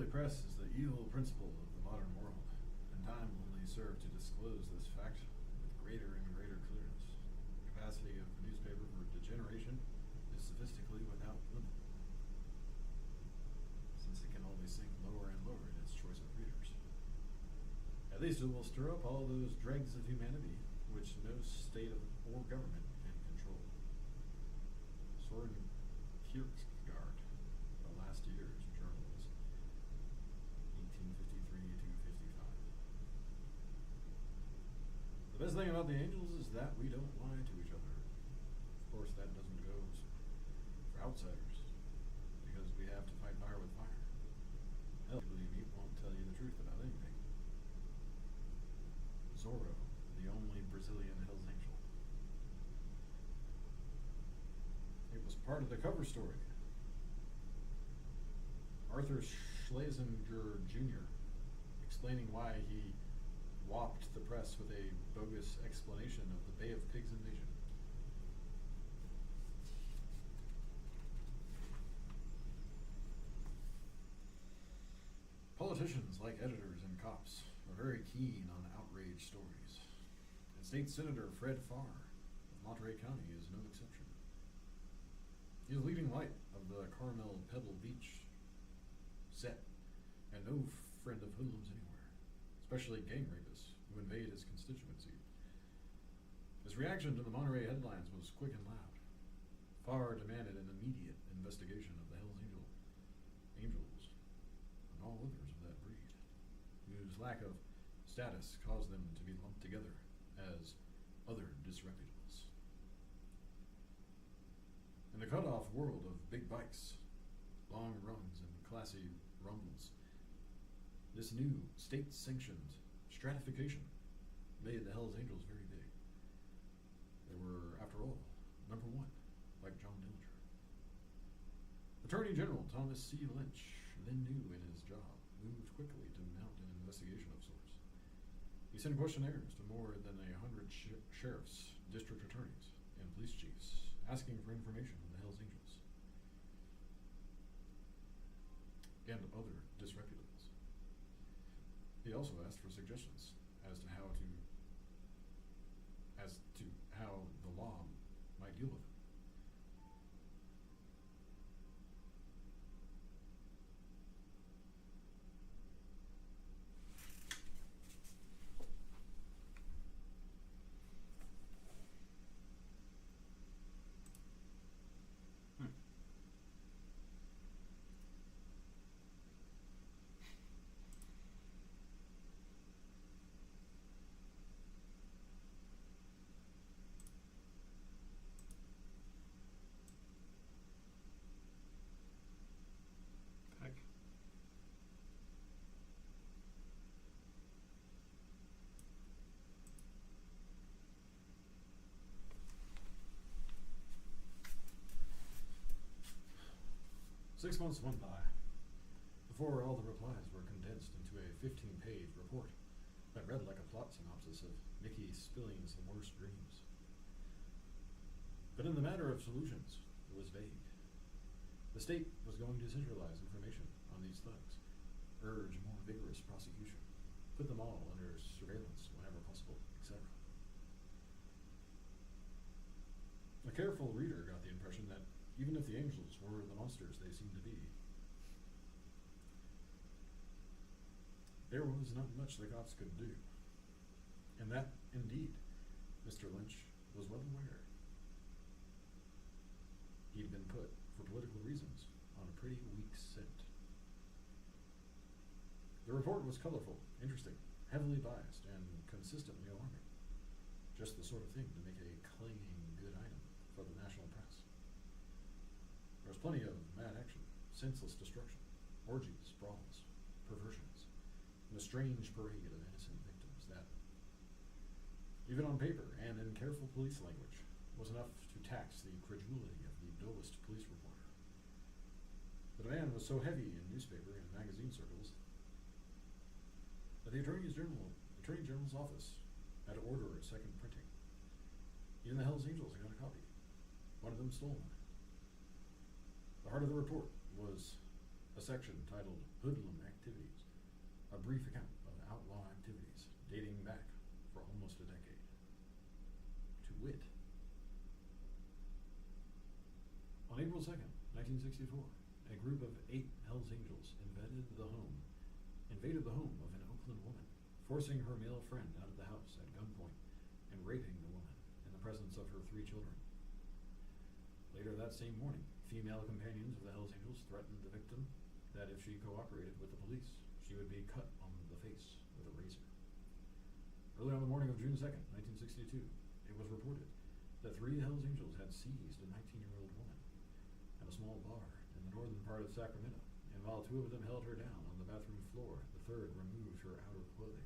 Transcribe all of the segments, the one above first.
press is the evil principle of the modern world, and time will only serve to disclose this fact with greater and greater clearness. The capacity of the newspaper for degeneration is sophistically without limit, since it can always sink lower and lower in its choice of readers. At least it will stir up all those dregs of humanity which no state or government can control. Soren Kierkegaard, the last years journals, 1853 to 55. The best thing about the angels is that we don't lie to each other. Of course, that doesn't go for outsiders, because we have to fight fire with fire. Hell, believe me, won't tell you the truth about anything. Zorro, the only Brazilian Hells Angel. It was part of the cover story. Arthur Schlesinger Jr. explaining why he whopped the press with a bogus explanation of the Bay of Pigs invasion. Politicians, like editors and cops, are very keen on outrage stories. And State Senator Fred Farr of Monterey County is no exception. He is the leading light of the Carmel Pebble Beach set, and no friend of hoodlums anywhere, especially gang rapists who invade his constituency. His reaction to the Monterey headlines was quick and loud. Farr demanded an immediate investigation of the Hells Angels, and all others of that breed, whose lack of status caused them to be lumped together as other disreputables. In the cut-off world of big bikes, long runs, and classy rumbles, this new state-sanctioned stratification made the Hells Angels very big. They were, after all, number one, like John Dillinger. Attorney General Thomas C. Lynch, then new in his job, moved quickly to mount an investigation of sorts. He sent questionnaires to more than 100 sheriffs, district attorneys, and police chiefs, asking for information on the Hells Angels and other disreputables. He also asked for suggestions as to how the law might deal with it. Heck. Six months went by before all the replies were condensed into a 15-page report that read like a plot synopsis of Mickey Spilling's worst dreams. But in the matter of solutions, it was vague. The state was going to centralize information on these thugs, urge more vigorous prosecution, put them all under surveillance whenever possible, etc. A careful reader got the impression that even if the angels were the monsters they seemed to be, there was not much the cops could do. And that, indeed, Mr. Lynch was well aware. He'd been put, for political reasons, on a pretty weak scent. The report was colorful, interesting, heavily biased, and consistently alarming. Just the sort of thing to make a clanging good item for the national press. There was plenty of mad action, senseless destruction, orgies, brawls, perversions, and a strange parade of innocent victims that, even on paper and in careful police language, was enough to tax the credulity of the dullest police reporter. The demand was so heavy in newspaper and magazine circles that the Attorney General's office had to order a second printing. Even the Hells Angels got a copy, one of them stolen. The heart of the report was a section titled Hoodlum Activity. a brief account of outlaw activities dating back for almost a decade. To wit, on April 2nd, 1964, a group of 8 Hells Angels invaded the home of an Oakland woman, forcing her male friend out of the house at gunpoint and raping the woman in the presence of her 3 children. Later that same morning, female companions of the Hells Angels threatened the victim that if she cooperated with the police, she would be cut on the face with a razor. Early on the morning of June 2nd, 1962, it was reported that 3 Hells Angels had seized a 19-year-old woman at a small bar in the northern part of Sacramento, and while 2 of them held her down on the bathroom floor, the 3rd removed her outer clothing.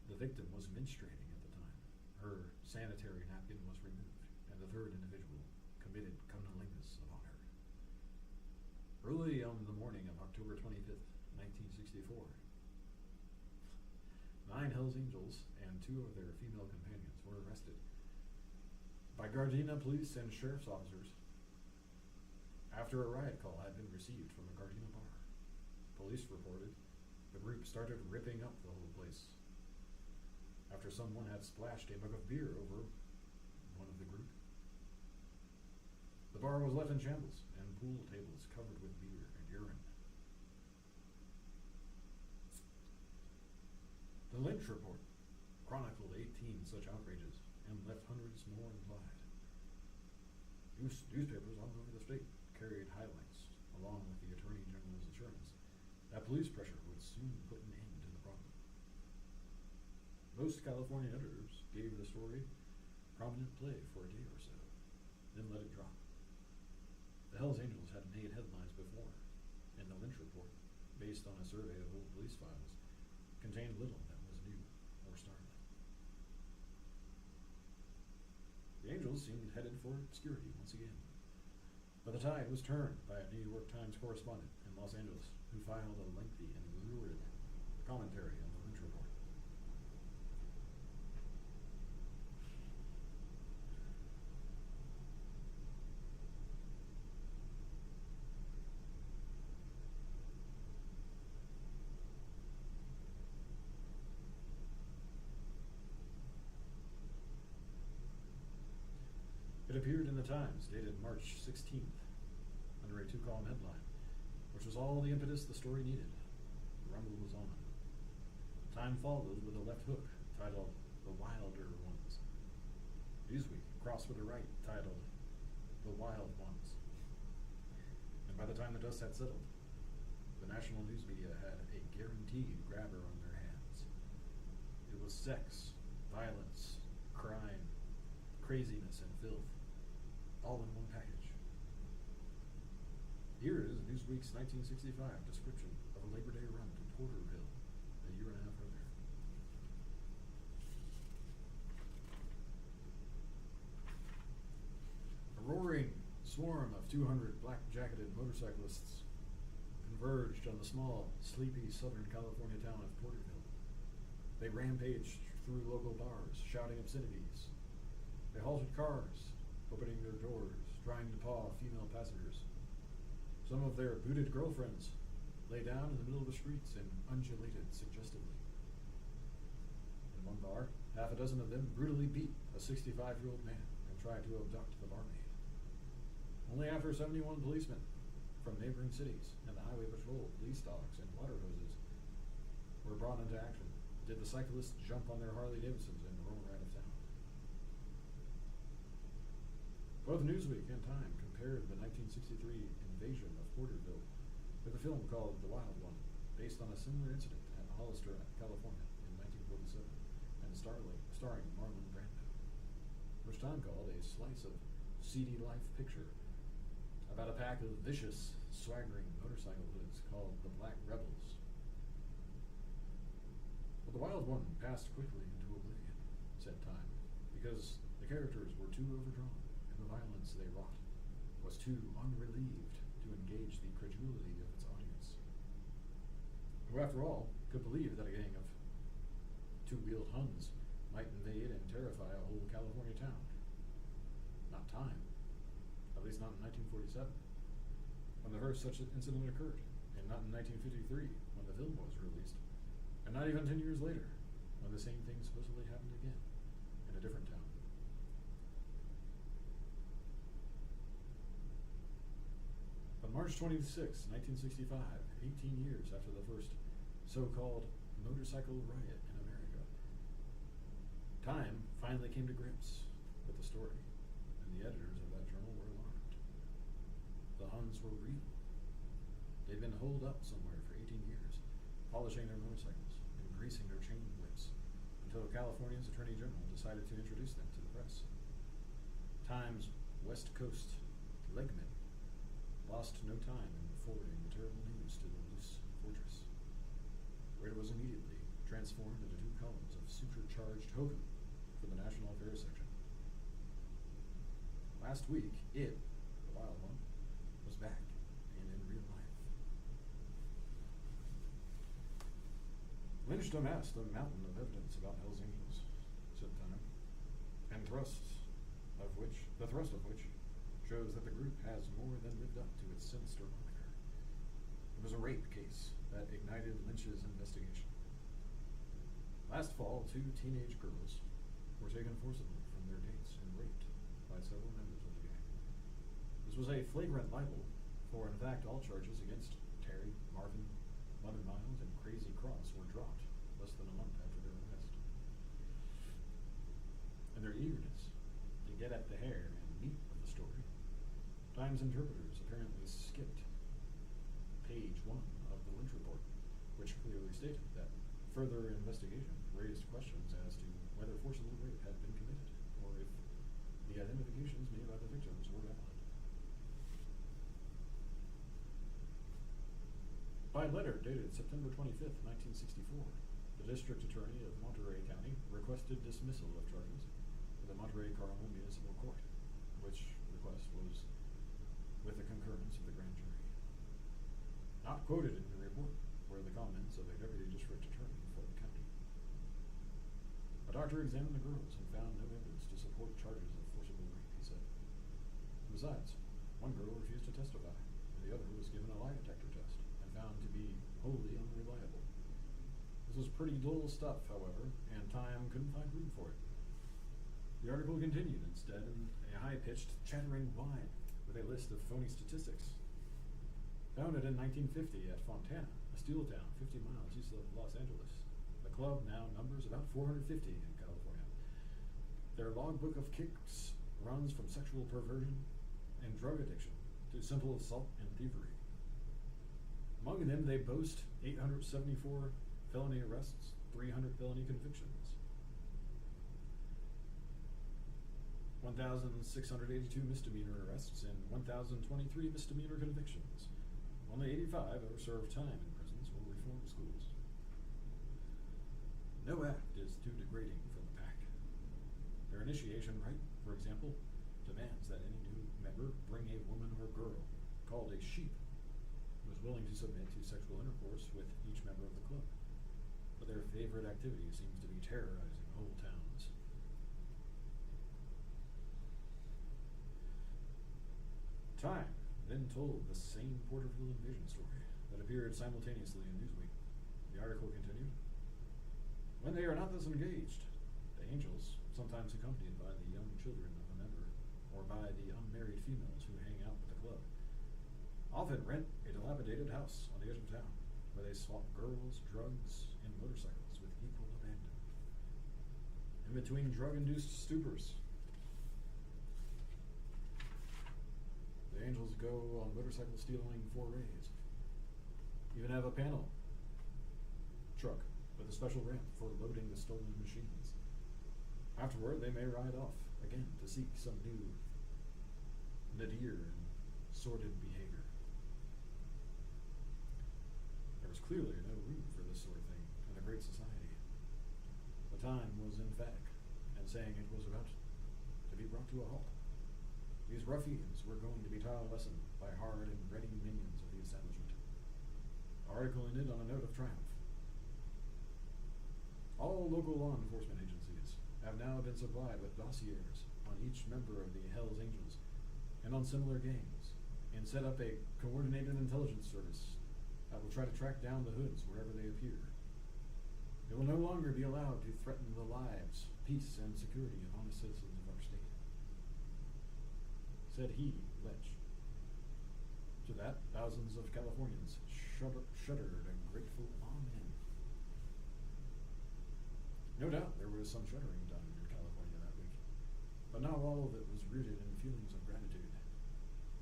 The victim was menstruating at the time. Her sanitary napkin was removed, and the 3rd individual committed cunnilingus upon her. Early on the morning of October 25th, 1964, 9 Hells Angels and 2 of their female companions were arrested by Gardena police and sheriff's officers after a riot call had been received from a Gardena bar. Police reported the group started ripping up the whole place after someone had splashed a mug of beer over one of the group. The bar was left in shambles and pool tables covered with beer and urine. The Lynch Report chronicled 18 such outrages and left hundreds more implied. Newspapers all over the state carried highlights, along with the Attorney General's assurance that police pressure would soon put an end to the problem. Most California editors gave the story prominent play for a day or so, then let it drop. The Hells Angels had made headlines before, and the Lynch Report, based on a survey of old police files, contained little that was new or startling. The Angels seemed headed for obscurity once again, but the tide was turned by a New York Times correspondent in Los Angeles who filed a lengthy and lurid commentary on the Lynch Report. It appeared in the Times, dated March 16th, under a 2-column headline, which was all the impetus the story needed. The rumble was on. Time followed with a left hook titled The Wilder Ones. Newsweek crossed with a right titled The Wild Ones. And by the time the dust had settled, the national news media had a guaranteed grabber on their hands. It was sex, violence, crime, craziness, and filth, all in one package. Here is Newsweek's 1965 description of a Labor Day run to Porterville a year and a half earlier. A roaring swarm of 200 black-jacketed motorcyclists converged on the small, sleepy Southern California town of Porterville. They rampaged through local bars, shouting obscenities. They halted cars, opening their doors, trying to paw female passengers. Some of their booted girlfriends lay down in the middle of the streets and undulated suggestively. In one bar, half a dozen of them brutally beat a 65-year-old man and tried to abduct the barmaid. Only after 71 policemen from neighboring cities and the Highway Patrol, police dogs, and water hoses were brought into action did the cyclists jump on their Harley-Davidsons and roll right out of town. Both Newsweek and Time compared the 1963 invasion of Porterville with a film called The Wild One, based on a similar incident at Hollister, California in 1947, and starring Marlon Brando, which Time called a slice of seedy life picture about a pack of vicious, swaggering motorcycle hoods called the Black Rebels. But The Wild One passed quickly into oblivion, said Time, because the characters were too overdrawn. The violence they wrought was too unrelieved to engage the credulity of its audience, who, after all, could believe that a gang of 2-wheeled Huns might invade and terrify a whole California town. Not Time, at least not in 1947, when the first such incident occurred in not in 1953, when the film was released, and not even 10 years later, when the same thing supposedly happened again, in a different town. On March 26, 1965, 18 years after the first so-called motorcycle riot in America, Time finally came to grips with the story, and the editors of that journal were alarmed. The Huns were real. They'd been holed up somewhere for 18 years, polishing their motorcycles and greasing their chain whips, until California's Attorney General decided to introduce them to the press. Time's West Coast legmen lost no time in forwarding the terrible news to the loose fortress, where it was immediately transformed into 2 columns of supercharged hokum for the National Affairs section. Last week, the wild one, was back and in real life. Lynch amassed a mountain of evidence about Hell's Angels, said Time, and the thrust of which shows that the group has more than lived up to its sinister moniker. It was a rape case that ignited Lynch's investigation. Last fall, 2 teenage girls were taken forcibly from their dates and raped by several members of the gang. This was a flagrant libel, for in fact all charges against Terry, Marvin, Mother Miles, and Crazy Cross were dropped less than a month after their arrest. In their eagerness to get at the hair and meat of the story, Times interpreters apparently skipped page 1 of the Lynch report, which clearly stated that further investigation raised questions as to whether forcible rape had been committed, or if the identifications made by the victims were valid. By letter dated September 25th, 1964, the District Attorney of Monterey County requested dismissal of charges with the Monterey Carmel Municipal Court, which request was with the concurrence of the grand jury. Not quoted in the report were the comments of a deputy district attorney for the county. A doctor examined the girls and found no evidence to support charges of forcible rape, he said. Besides, one girl refused to testify, and the other was given a lie detector test and found to be wholly unreliable. This was pretty dull stuff, however, and Time couldn't find room for it. The article continued instead in a high-pitched, chattering whine with a list of phony statistics. Founded in 1950 at Fontana, a steel town 50 miles east of Los Angeles, the club now numbers about 450 in California. Their logbook of kicks runs from sexual perversion and drug addiction to simple assault and thievery. Among them, they boast 874 felony arrests, 300 felony convictions, 1,682 misdemeanor arrests, and 1,023 misdemeanor convictions. Only 85 ever served time in prisons or reform schools. No act is too degrading for the pack. Their initiation rite, for example, demands that any new member bring a woman or girl, called a sheep, who is willing to submit to sexual intercourse with each member of the club. But their favorite activity seems to be terrorizing whole towns. Time then told the same Porterville invasion story that appeared simultaneously in Newsweek. The article continued. When they are not thus engaged, the angels, sometimes accompanied by the young children of a member, or by the unmarried females who hang out with the club, often rent a dilapidated house on the edge of town, where they swap girls, drugs, and motorcycles with equal abandon. In between drug-induced stupors, the angels go on motorcycle stealing forays. Even have a panel truck with a special ramp for loading the stolen machines. Afterward, they may ride off again to seek some new nadir and sordid behavior. There was clearly no room for this sort of thing in a great society. The time was emphatic and saying it was about to be brought to a halt. These ruffians were going to be taught a lesson by hard and ready minions of the establishment. The article ended on a note of triumph. All local law enforcement agencies have now been supplied with dossiers on each member of the Hells Angels and on similar gangs, and set up a coordinated intelligence service I will try to track down the hoods wherever they appear. They will no longer be allowed to threaten the lives, peace, and security of honest citizens of our state. Said he, Lynch. To that, thousands of Californians shuddered a grateful amen. No doubt there was some shuddering done in California that week, but not all of it was rooted in feelings of gratitude.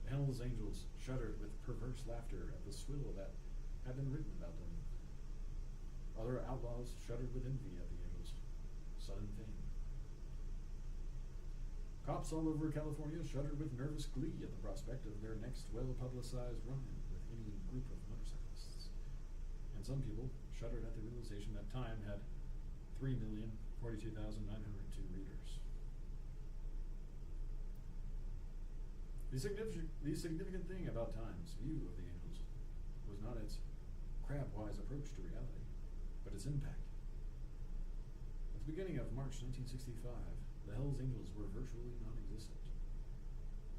The Hells Angels shuddered with perverse laughter at the swill that had been written about them. Other outlaws shuddered with envy at the Angels' sudden fame. Cops all over California shuddered with nervous glee at the prospect of their next well-publicized run-in with any group of motorcyclists. And some people shuddered at the realization that Time had 3,042,902 readers. The significant thing about Time's view of the Angels was not its crab-wise approach to reality, but its impact. At the beginning of March 1965, the Hells Angels were virtually non-existent.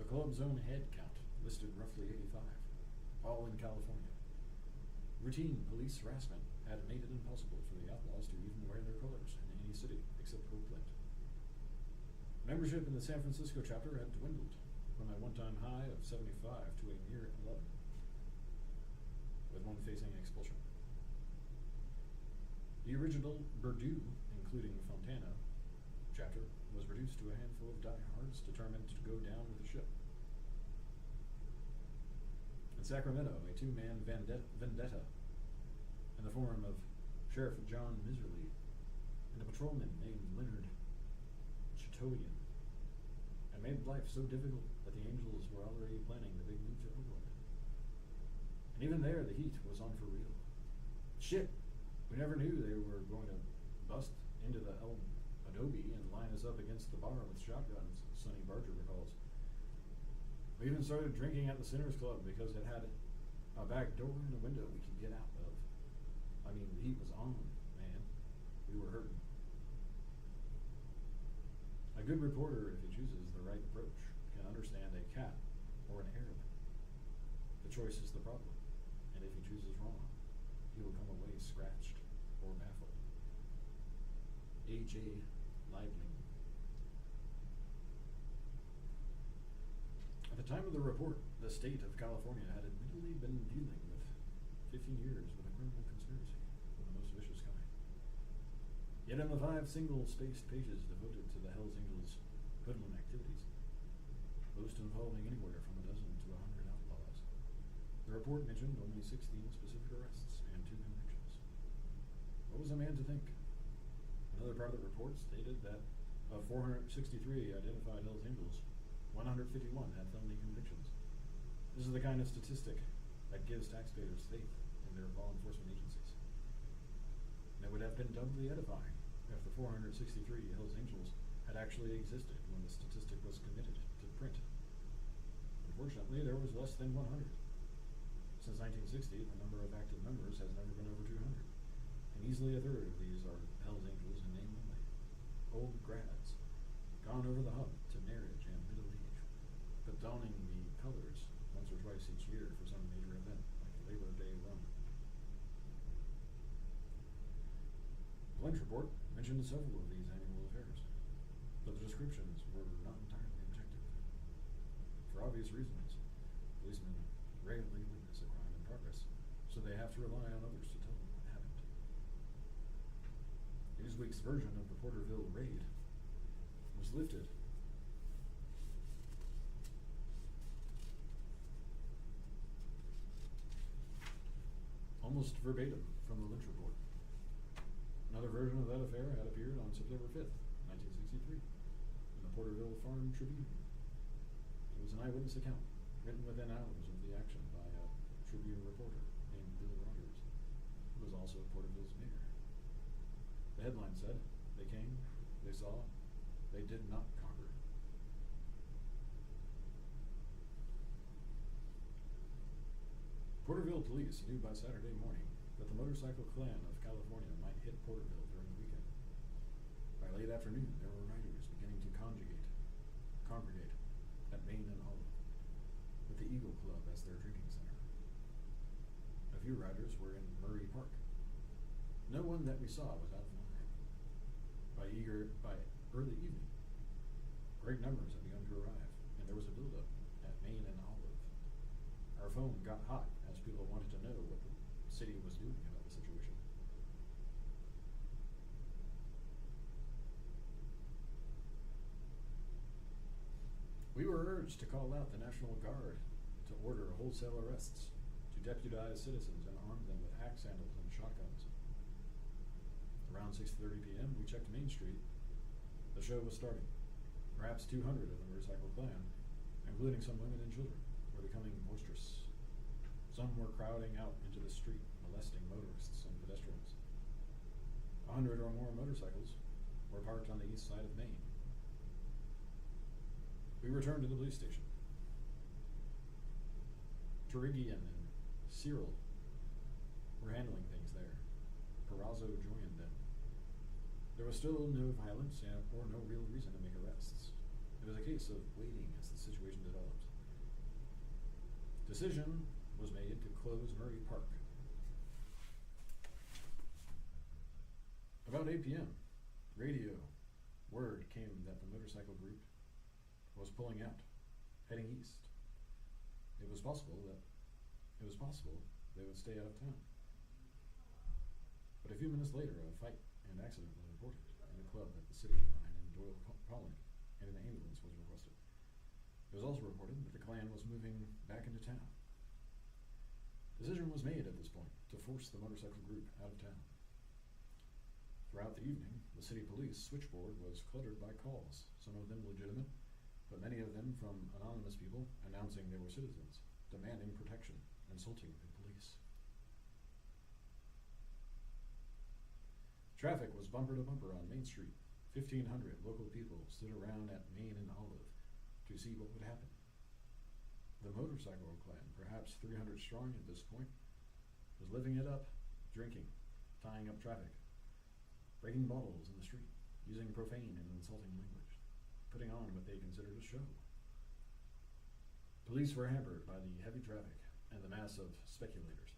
The club's own head count listed roughly 85, all in California. Routine police harassment had made it impossible for the outlaws to even wear their colors in any city except Oakland. Membership in the San Francisco chapter had dwindled from a one-time high of 75 to a mere 11, with one facing expulsion. The original Purdue, including Fontana, chapter was reduced to a handful of diehards determined to go down with the ship. In Sacramento, a two-man vendetta in the form of Sheriff John Miserly and a patrolman named Leonard Chitoyan had made life so difficult that the Angels were already planning the big move to Oakland. And even there, the heat was on for real. Shit, we never knew they were going to bust into the Elm Adobe and line us up against the bar with shotguns, Sonny Barger recalls. We even started drinking at the Sinners Club because it had a back door and a window we could get out of. I mean, the heat was on, man. We were hurting. A good reporter, if he chooses the right approach, can understand a cat or an Arab. The choice is the problem, and if he chooses wrong, he will come away scratched or baffled. A.J. Liebling. At the time of the report, the state of California had admittedly been dealing with 15 years with a criminal conspiracy of the most vicious kind. Yet in the 5 single-spaced pages devoted to the Hells Angels' hoodlum activities, most involving anywhere from a dozen to 100 outlaws, the report mentioned only 16 specific arrests and 2 convictions. What was a man to think? Another part of the report stated that of 463 identified Hells Angels, 151 had felony convictions. This is the kind of statistic that gives taxpayers faith in their law enforcement agencies. And it would have been doubly edifying if the 463 Hells Angels had actually existed when the statistic was committed to print. Unfortunately, there was less than 100. Since 1960, the number of active members has never been over 200, and easily a third of these are Hells Angels in name only. Old grads, gone over the hump to marriage and middle age, but donning the colors once or twice each year for some major event, like a Labor Day run. The Lynch report mentioned several of these annual affairs, but the descriptions were not entirely objective. For obvious reasons, policemen rarely witness a crime in progress, so they have to rely on others to tell them what happened. Newsweek's version of the Porterville raid was lifted almost verbatim from the Lynch report. Another version of that affair had appeared on September 5th, 1963, in the Porterville Farm Tribune. It was an eyewitness account, written within hours of the action by a Tribune reporter named Bill Rogers, who was also Porterville's mayor. The headline said, "They came, they saw, they did not conquer." Porterville police knew by Saturday morning that the motorcycle clan of California might hit Porterville during the weekend. By late afternoon, there were riders beginning to congregate at Main and Olive, with the Eagle Club as their drinking center. A few riders were in Murray Park. No one that we saw was out of line. By early evening, great numbers had begun to arrive, and there was a build-up at Main and Olive. Our phone got hot as people wanted to know what the city was doing about the situation. We were urged to call out the National Guard to order wholesale arrests, to deputize citizens and arm them with axe handles and shotguns. Around 6:30 p.m., we checked Main Street. The show was starting. Perhaps 200 of the motorcycle clan, including some women and children, were becoming boisterous. Some were crowding out into the street, molesting motorists and pedestrians. 100 or more motorcycles were parked on the east side of Main. We returned to the police station. Torigian and Cyril were handling things there. Perazzo joined them. There was still no violence or no real reason to make arrests. It was a case of waiting as the situation developed. Decision was made to close Murray Park. About 8 p.m., radio word came that the motorcycle group was pulling out, heading east. It was possible they would stay out of town. But a few minutes later, a fight and accident was reported in a club at the City Line in Doyle Colony, and an ambulance was requested. It was also reported that the clan was moving back into town. Decision was made at this point to force the motorcycle group out of town. Throughout the evening, the city police switchboard was cluttered by calls, some of them legitimate, but many of them from anonymous people announcing they were citizens, demanding protection, insulting the police. Traffic was bumper to bumper on Main Street. 1,500 local people stood around at Main and Olive to see what would happen. The motorcycle clan, perhaps 300 strong at this point, was living it up, drinking, tying up traffic, breaking bottles in the street, using profane and insulting language, putting on what they considered a show. Police were hampered by the heavy traffic and the mass of speculators.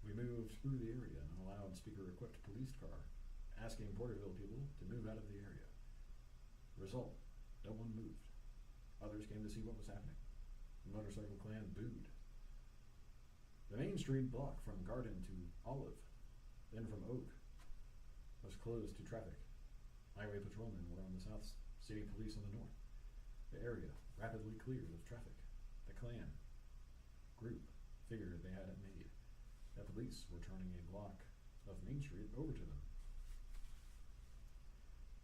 We moved through the area in a loudspeaker-equipped police car, asking Porterville people to move out of the area. The result, no one moved. Others came to see what was happening. The motorcycle clan booed. The Main Street block from Garden to Olive, then from Oak, was closed to traffic. Highway patrolmen were on the south, city police on the north. The area rapidly cleared of traffic. The clan group figured they had it made. The police were turning a block of Main Street over to them.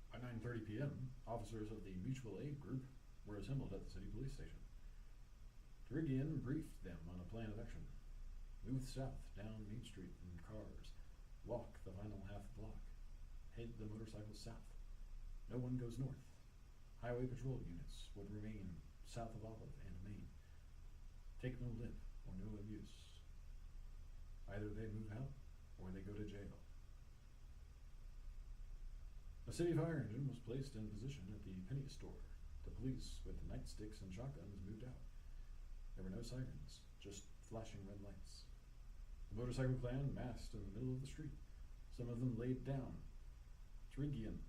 By 9:30 p.m., officers of the Mutual Aid Group were assembled at the city police station. Torigian briefed them on a plan of action. Move south down Main Street in cars. Walk the final half block. Head the motorcycles south. No one goes north. Highway patrol units would remain south of Olive and Main. Take no lip or no abuse. Either they move out or they go to jail. A city fire engine was placed in position at the penny store. The police with nightsticks and shotguns moved out. There were no sirens, just flashing red lights. The motorcycle clan massed in the middle of the street. Some of them laid down. Torigian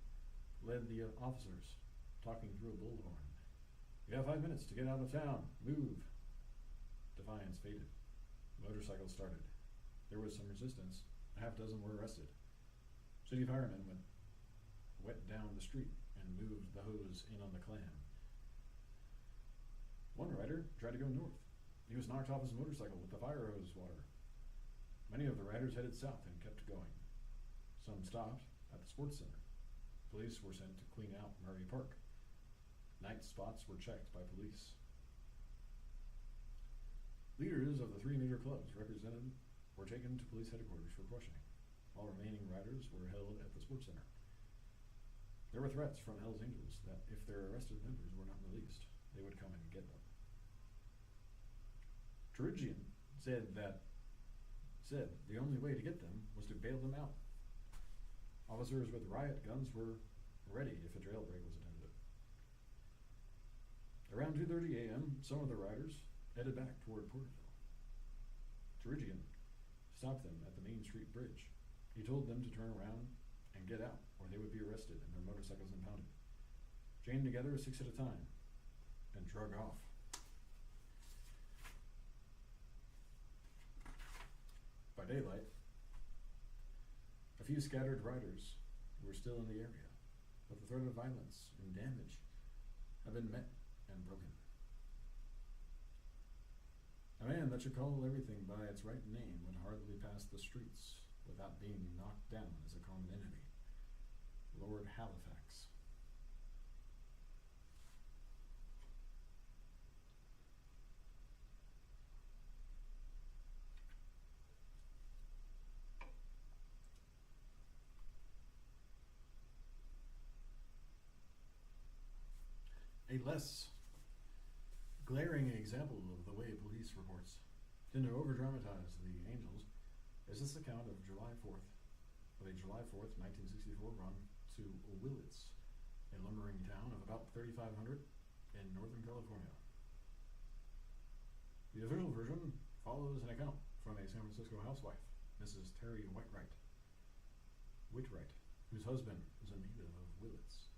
led the officers, talking through a bullhorn. "You have 5 minutes to get out of town. Move." Defiance faded. The motorcycle started. There was some resistance. A half dozen were arrested. City firemen went down the street and moved the hose in on the clan. One rider tried to go north. He was knocked off his motorcycle with the fire hose water. Many of the riders headed south and kept going. Some stopped at the sports center. Police were sent to clean out Murray Park. Night spots were checked by police. Leaders of the 3 major clubs represented were taken to police headquarters for questioning, while remaining riders were held at the sports center. There were threats from Hells Angels that if their arrested members were not released, they would come and get them. Torigian said the only way to get them was to bail them out. Officers with riot guns were ready if a jailbreak was attempted. Around 2:30 a.m., some of the riders headed back toward Porterville. Torigian stopped them at the Main Street Bridge. He told them to turn around and get out, or they would be arrested and their motorcycles impounded. Chained together 6 at a time, and drug off. By daylight, a few scattered riders were still in the area, but the threat of violence and damage had been met and broken. A man that should call everything by its right name would hardly pass the streets without being knocked down as a common enemy. Lord Halifax. A less glaring example of the way police reports tend to over-dramatize the Angels is this account of a July 4th, 1964 run to Willits, a lumbering town of about 3,500 in Northern California. The official version follows an account from a San Francisco housewife, Mrs. Terry Whitwright, whose husband is a native of Willits.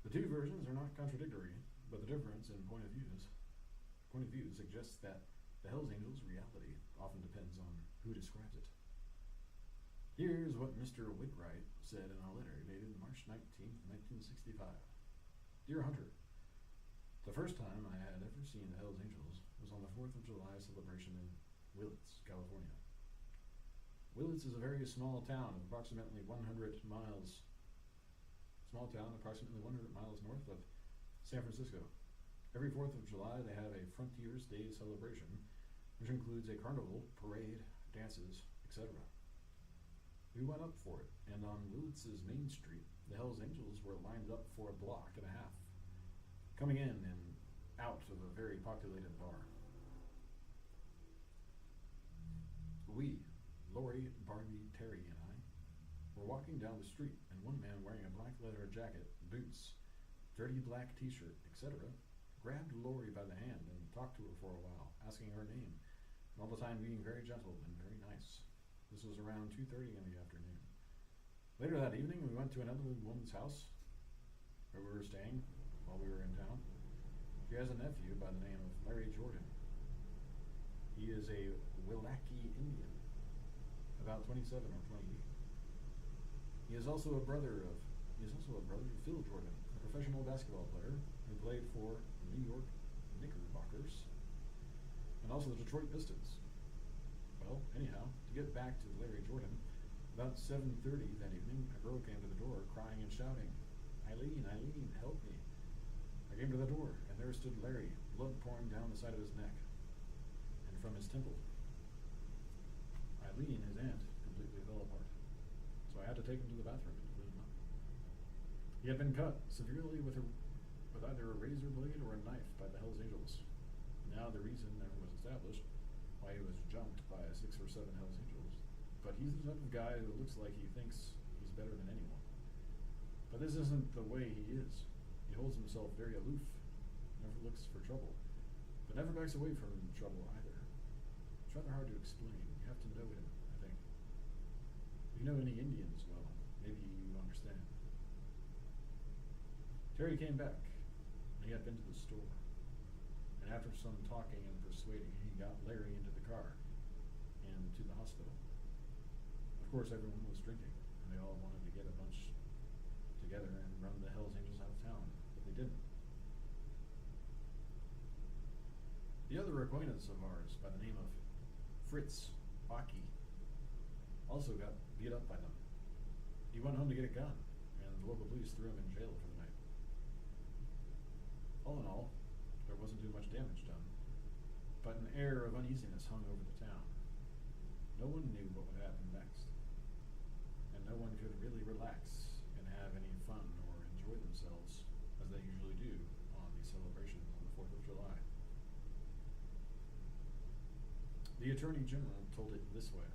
The two versions are not contradictory, but the difference in point of view suggests that the Hells Angels' reality often depends on who describes it. Here's what Mr. Whitwright said in a letter dated March 19th, 1965. Dear Hunter, the first time I had ever seen the Hells Angels was on the 4th of July celebration in Willits, California. Willits is a very small town approximately 100 miles north of San Francisco. Every 4th of July they have a Frontiers Day celebration, which includes a carnival, parade, dances, etc. We went up for it, and on Willits' Main Street, the Hells Angels were lined up for a block and a half, coming in and out of a very populated bar. We, Lori, Barbie, Terry, and I, were walking down the street, and one man wearing a black leather jacket, boots, dirty black t-shirt, etc., grabbed Lori by the hand and talked to her for a while, asking her name, and all the time being very gentle and very nice. This was around 2:30 in the afternoon. Later that evening, we went to another woman's house where we were staying while we were in town. She has a nephew by the name of Larry Jordan. He is a Wilaki Indian, about 27 or 28. He is also a brother of Phil Jordan, a professional basketball player who played for New York Knickerbockers and also the Detroit Pistons. Well, anyhow, to get back to Larry Jordan, about 7:30 that evening, a girl came to the door crying and shouting, Eileen, help me. I came to the door, and there stood Larry, blood pouring down the side of his neck and from his temple. Eileen, his aunt, completely fell apart, so I had to take him to the bathroom and clean him up. He had been cut severely with either a razor blade or a knife by the Hells Angels. Now the reason never was established why he was jumped by 6 or 7 Hells Angels, but he's the type of guy who looks like he thinks he's better than anyone. But this isn't the way he is. He holds himself very aloof, never looks for trouble, but never backs away from trouble either. It's rather hard to explain. You have to know him, I think. If you know any Indians, well, maybe you understand. Terry came back. He had been to the store, and after some talking and persuading, he got Larry into the car and to the hospital. Of course, everyone was drinking, and they all wanted to get a bunch together and run the Hells Angels out of town, but they didn't. The other acquaintance of ours, by the name of Fritz Baki, also got beat up by them. He went home to get a gun, and the local police threw him in jail for the night. All in all, there wasn't too much damage done, but an air of uneasiness hung over the town. No one knew what would happen next, and no one could really relax and have any fun or enjoy themselves as they usually do on the celebration on the 4th of July. The Attorney General told it this way.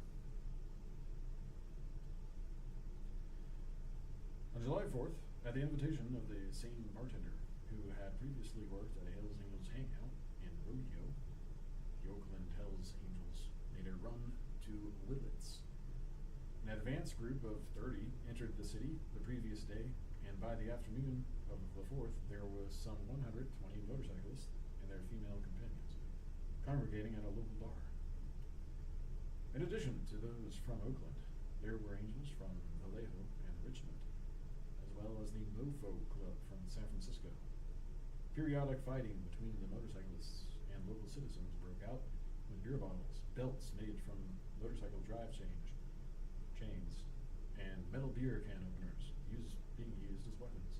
On July 4th, at the invitation of the same bartender who had previously worked at a Hells Angels hangout in Rodeo, the Oakland Hells Angels made a run to advance group of 30 entered the city the previous day, and by the afternoon of the 4th, there was some 120 motorcyclists and their female companions congregating at a local bar. In addition to those from Oakland, there were angels from Vallejo and Richmond, as well as the Mofo Club from San Francisco. Periodic fighting between the motorcyclists and local citizens broke out when beer bottles, belts made from motorcycle drive chains, and metal beer can openers being used as weapons.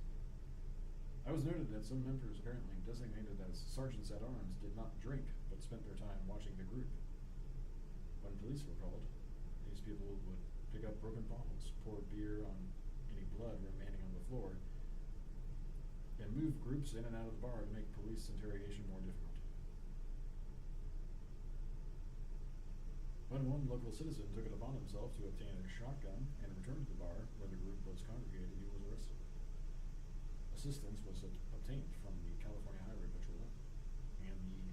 I was noted that some members, apparently designated as sergeants at arms, did not drink but spent their time watching the group. When police were called, these people would pick up broken bottles, pour beer on any blood remaining on the floor, and move groups in and out of the bar to make police interrogation more difficult. When one local citizen took it upon himself to obtain a shotgun and return to the bar where the group was congregated, he was arrested. Assistance was obtained from the California Highway Patrol and the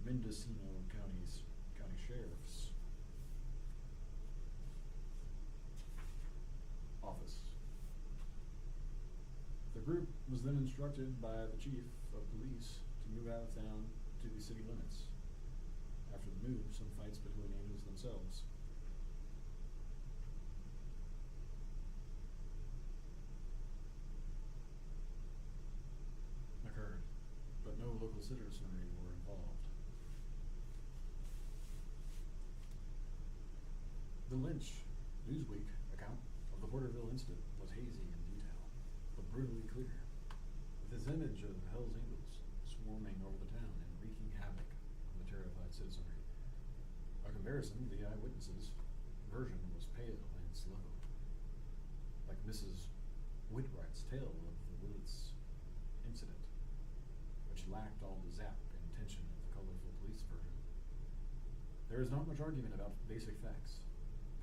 Mendocino County Sheriff's Office. The group was then instructed by the chief of police to move out of town to the city limits. After the move, some fights between angels themselves occurred, but no local citizenry were involved. The Lynch Newsweek account of the Porterville incident was hazy in detail, but brutally clear, with its image of Hell's Angels swarming over the town and wreaking havoc on the terrified citizenry. By comparison, the eyewitnesses' version was pale and slow, like Mrs. Whitwright's tale of the Willits incident, which lacked all the zap and tension of the colorful police version. There is not much argument about basic facts,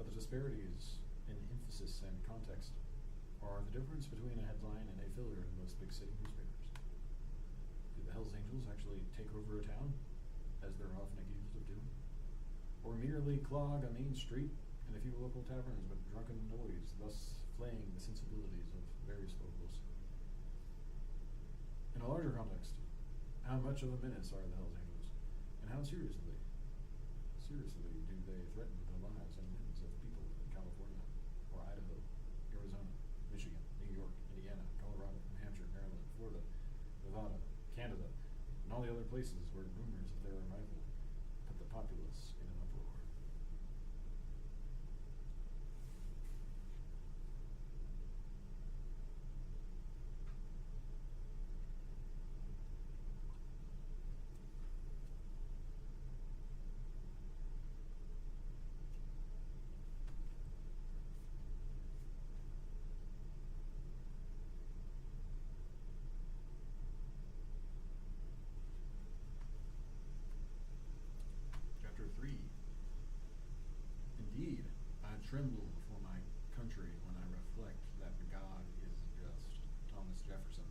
but the disparities in emphasis and context are the difference between a headline and a filler in most big city newspapers. Did the Hells Angels actually take over a town, as they're often accused of doing? Or merely clog a main street and a few local taverns with drunken noise, thus flaying the sensibilities of various locals? In a larger context, how much of a menace are the Hells Angels, and how seriously do they threaten the lives and limbs of people in California, or Idaho, Arizona, Michigan, New York, Indiana, Colorado, New Hampshire, Maryland, Florida, Nevada, Canada, and all the other places where rumors of their arrival put the populace in an uproar? Chapter 3. Indeed, I tremble for my country when I reflect that God is just. Thomas Jefferson.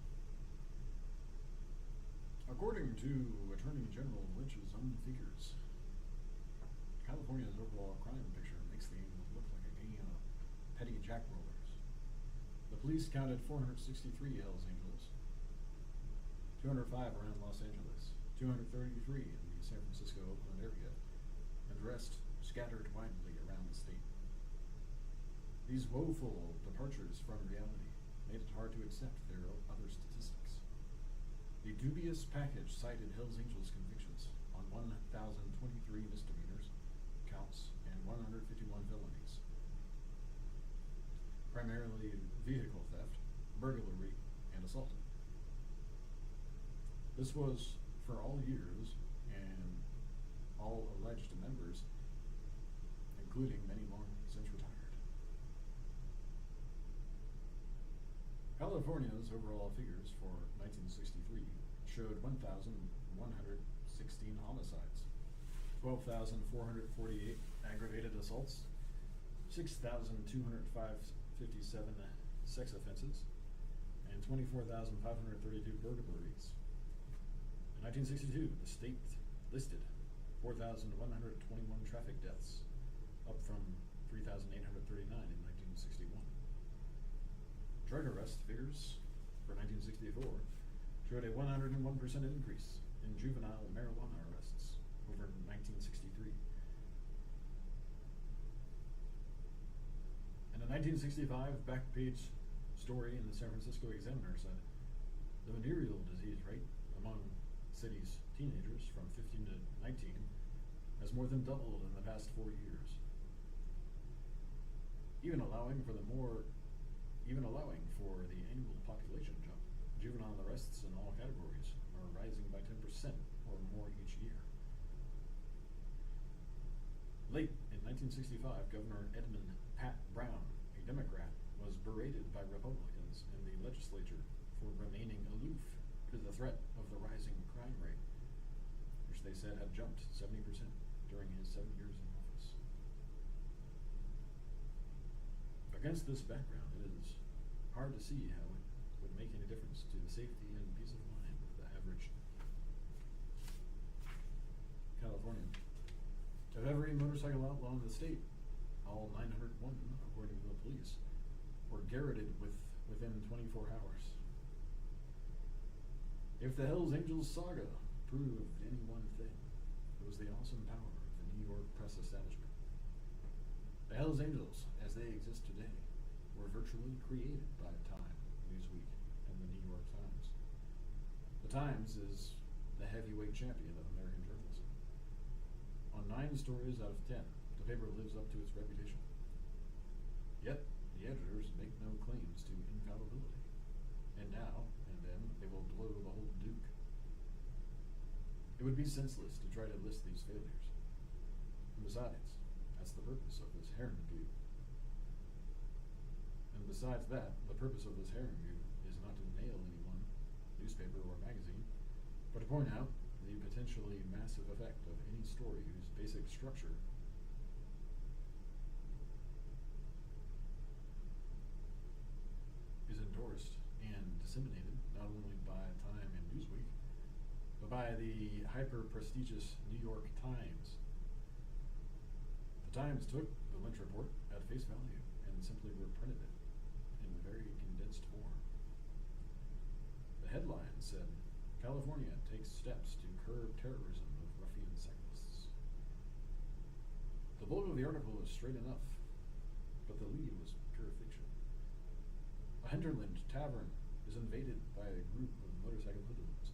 According to Attorney General Lynch's own figures, California's overall crime picture makes the Angels look like a gang of petty jackrollers. The police counted 463 Hells Angels, 205 around Los Angeles, 233 in the San Francisco-Oakland area, and the rest scattered widely around the state. These woeful departures from reality made it hard to accept their other statistics. The dubious package cited Hells Angels convictions on 1,023 misdemeanors, counts, and 151 felonies, primarily vehicle theft, burglary, and assault. This was for all years, and all alleged members, including many long since retired. California's overall figures for 1963 showed 1,116 homicides, 12,448 aggravated assaults, 6,257 sex offenses, and 24,532 burglaries. In 1962, the state listed 4,121 traffic deaths, up from 3,839 139 in 1961. Drug arrest figures for 1964 showed a 101% increase in juvenile marijuana arrests over 1963. And a 1965 back page story in the San Francisco Examiner said, the venereal disease rate among city's teenagers from 15 to 19 has more than doubled in the past 4 years. Even allowing for the annual population jump, juvenile arrests in all categories are rising by 10% or more each year. Late in 1965, Governor Edmund Pat Brown, a Democrat, was berated by Republicans in the legislature for remaining aloof to the threat of the rising crime rate, which they said had jumped 70% during his 7 years in office. Against this background, it is hard to see how it would make any difference to the safety and peace of mind of the average Californian. Of every motorcycle outlaw in the state, all 901, according to the police, were garroted within 24 hours. If the Hells Angels saga proved any one thing, it was the awesome power of the New York press establishment. The Hells Angels, as they exist today, were virtually created by Time, Newsweek, and the New York Times. The Times is the heavyweight champion of American journalism. On 9 stories out of 10, the paper lives up to its reputation. Yet, the editors make no claims to infallibility. And now and then, they will blow the whole Duke. It would be senseless to try to list these failures. And besides, that's the purpose of this Herring View. And besides that, the purpose of this Herring View is not to nail any one newspaper or magazine, but to point out the potentially massive effect of any story whose basic structure is endorsed and disseminated not only by Time and Newsweek, but by the hyper-prestigious New York Times. The Times took the Lynch report at face value and simply reprinted it in very condensed form. The headline said, California takes steps to curb terrorism of ruffian cyclists. The bulk of the article was straight enough, but the lead was pure fiction. A hinterland tavern is invaded by a group of motorcycle hoodlums.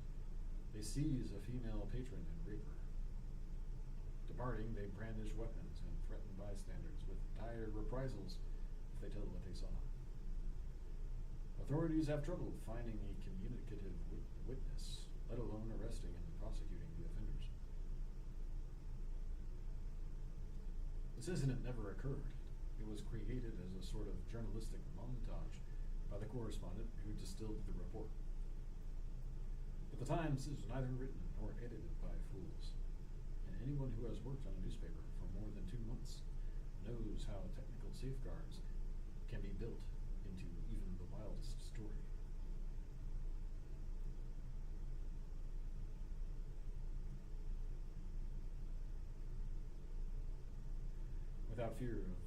They seize a female patron and rape her. Departing, they brandish weapons and threaten bystanders with dire reprisals if they tell what they saw. Authorities have trouble finding a communicative witness, let alone arresting and prosecuting the offenders. This incident never occurred. It was created as a sort of journalistic montage by the correspondent who distilled the report. But the Times is neither written nor edited by fools, and anyone who has worked on a newspaper for more than 2 months knows how technical safeguards can be built into even the wildest story. Without fear of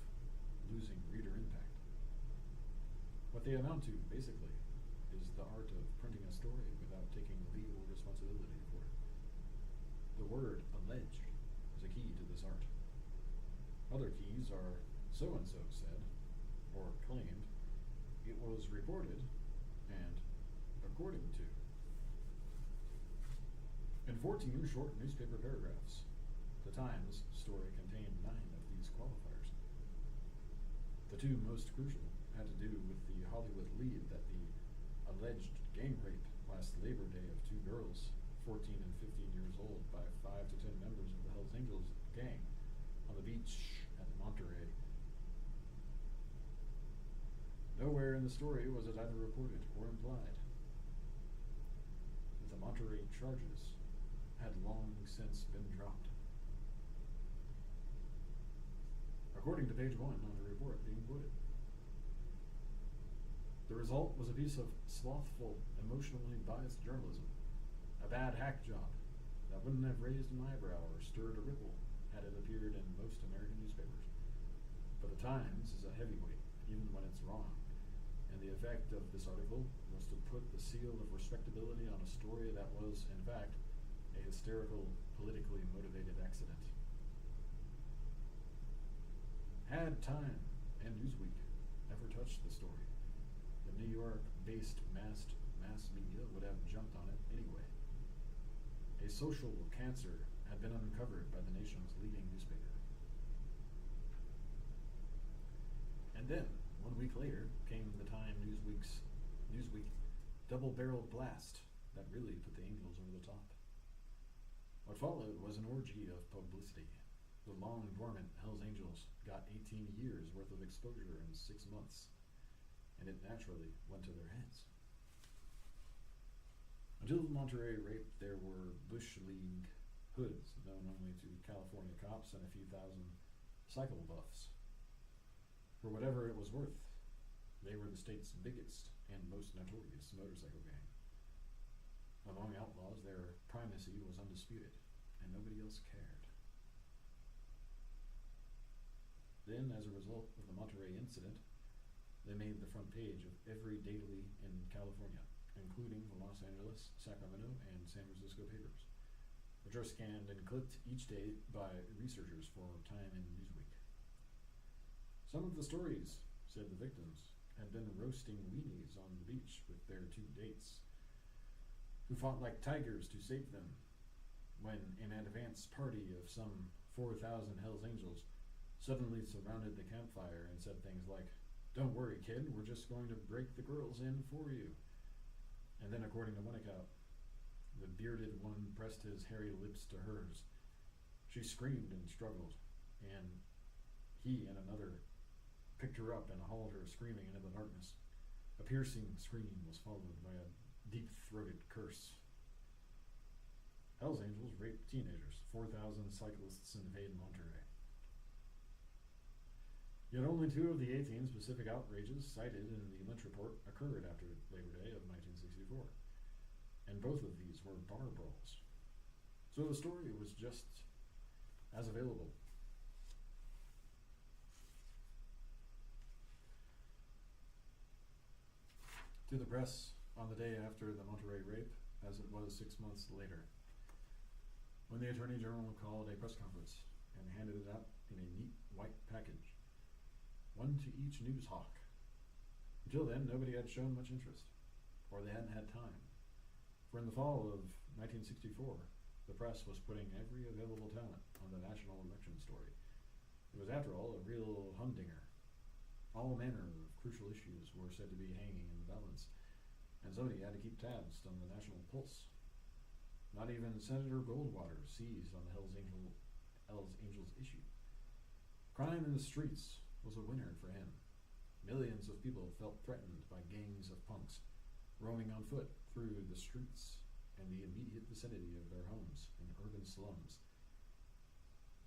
losing reader impact. What they amount to, basically, is the art of printing a story without taking legal responsibility for it. The word alleged is a key to this art. Other keys are so-and-so said, or claimed, it was reported, and according to. In 14 short newspaper paragraphs, the Times story contained 9 of these qualifiers. The 2 most crucial had to do with the Hollywood lead that the alleged gang rape last Labor Day of 2 girls, 14 and 15 years old, by 5 to 10 members of the Hells Angels gang on the beach at Monterey. Nowhere in the story was it either reported or implied that the Monterey charges had long since been dropped. According to page 1 on the report being quoted, the result was a piece of slothful, emotionally biased journalism, a bad hack job that wouldn't have raised an eyebrow or stirred a ripple had it appeared in most American newspapers. But the Times is a heavyweight, even when it's wrong. And the effect of this article was to put the seal of respectability on a story that was, in fact, a hysterical, politically motivated accident. Had Time and Newsweek ever touched the story, the New York-based mass media would have jumped on it anyway. A social cancer had been uncovered by the nation's leading newspaper. And then, 1 week later, came the Time Newsweek double-barreled blast that really put the Angels over the top. What followed was an orgy of publicity. The long-dormant Hells Angels got 18 years worth of exposure in 6 months, and it naturally went to their heads. Until the Monterey rape, there were Bush League hoods, known only to California cops and a few thousand cycle buffs. For whatever it was worth, they were the state's biggest and most notorious motorcycle gang. Among outlaws, their primacy was undisputed, and nobody else cared. Then, as a result of the Monterey incident, they made the front page of every daily in California, including the Los Angeles, Sacramento, and San Francisco papers, which are scanned and clipped each day by researchers for Time and Newsweek. Some of the stories, said the victims, had been roasting weenies on the beach with their 2 dates, who fought like tigers to save them, when an advance party of some 4,000 Hells Angels suddenly surrounded the campfire and said things like, "Don't worry, kid, we're just going to break the girls in for you." And then, according to one account, the bearded one pressed his hairy lips to hers. She screamed and struggled, and he and another picked her up and hauled her screaming into the darkness. A piercing scream was followed by a deep-throated curse. Hells Angels raped teenagers. 4,000 cyclists invade Monterey. Yet only 2 of the 18 specific outrages cited in the Lynch report occurred after Labor Day of 1964, and both of these were bar brawls. So the story was just as available. To the press on the day after the Monterey rape, as it was 6 months later, when the Attorney General called a press conference and handed it out in a neat white package, one to each news hawk. Until then, nobody had shown much interest, or they hadn't had time. For in the fall of 1964, the press was putting every available talent on the national election story. It was, after all, a real humdinger. All manner of crucial issues were said to be hanging in the balance, and somebody had to keep tabs on the national pulse. Not even Senator Goldwater seized on the Hells Angels issue. Crime in the streets was a winner for him. Millions of people felt threatened by gangs of punks roaming on foot through the streets and the immediate vicinity of their homes in urban slums.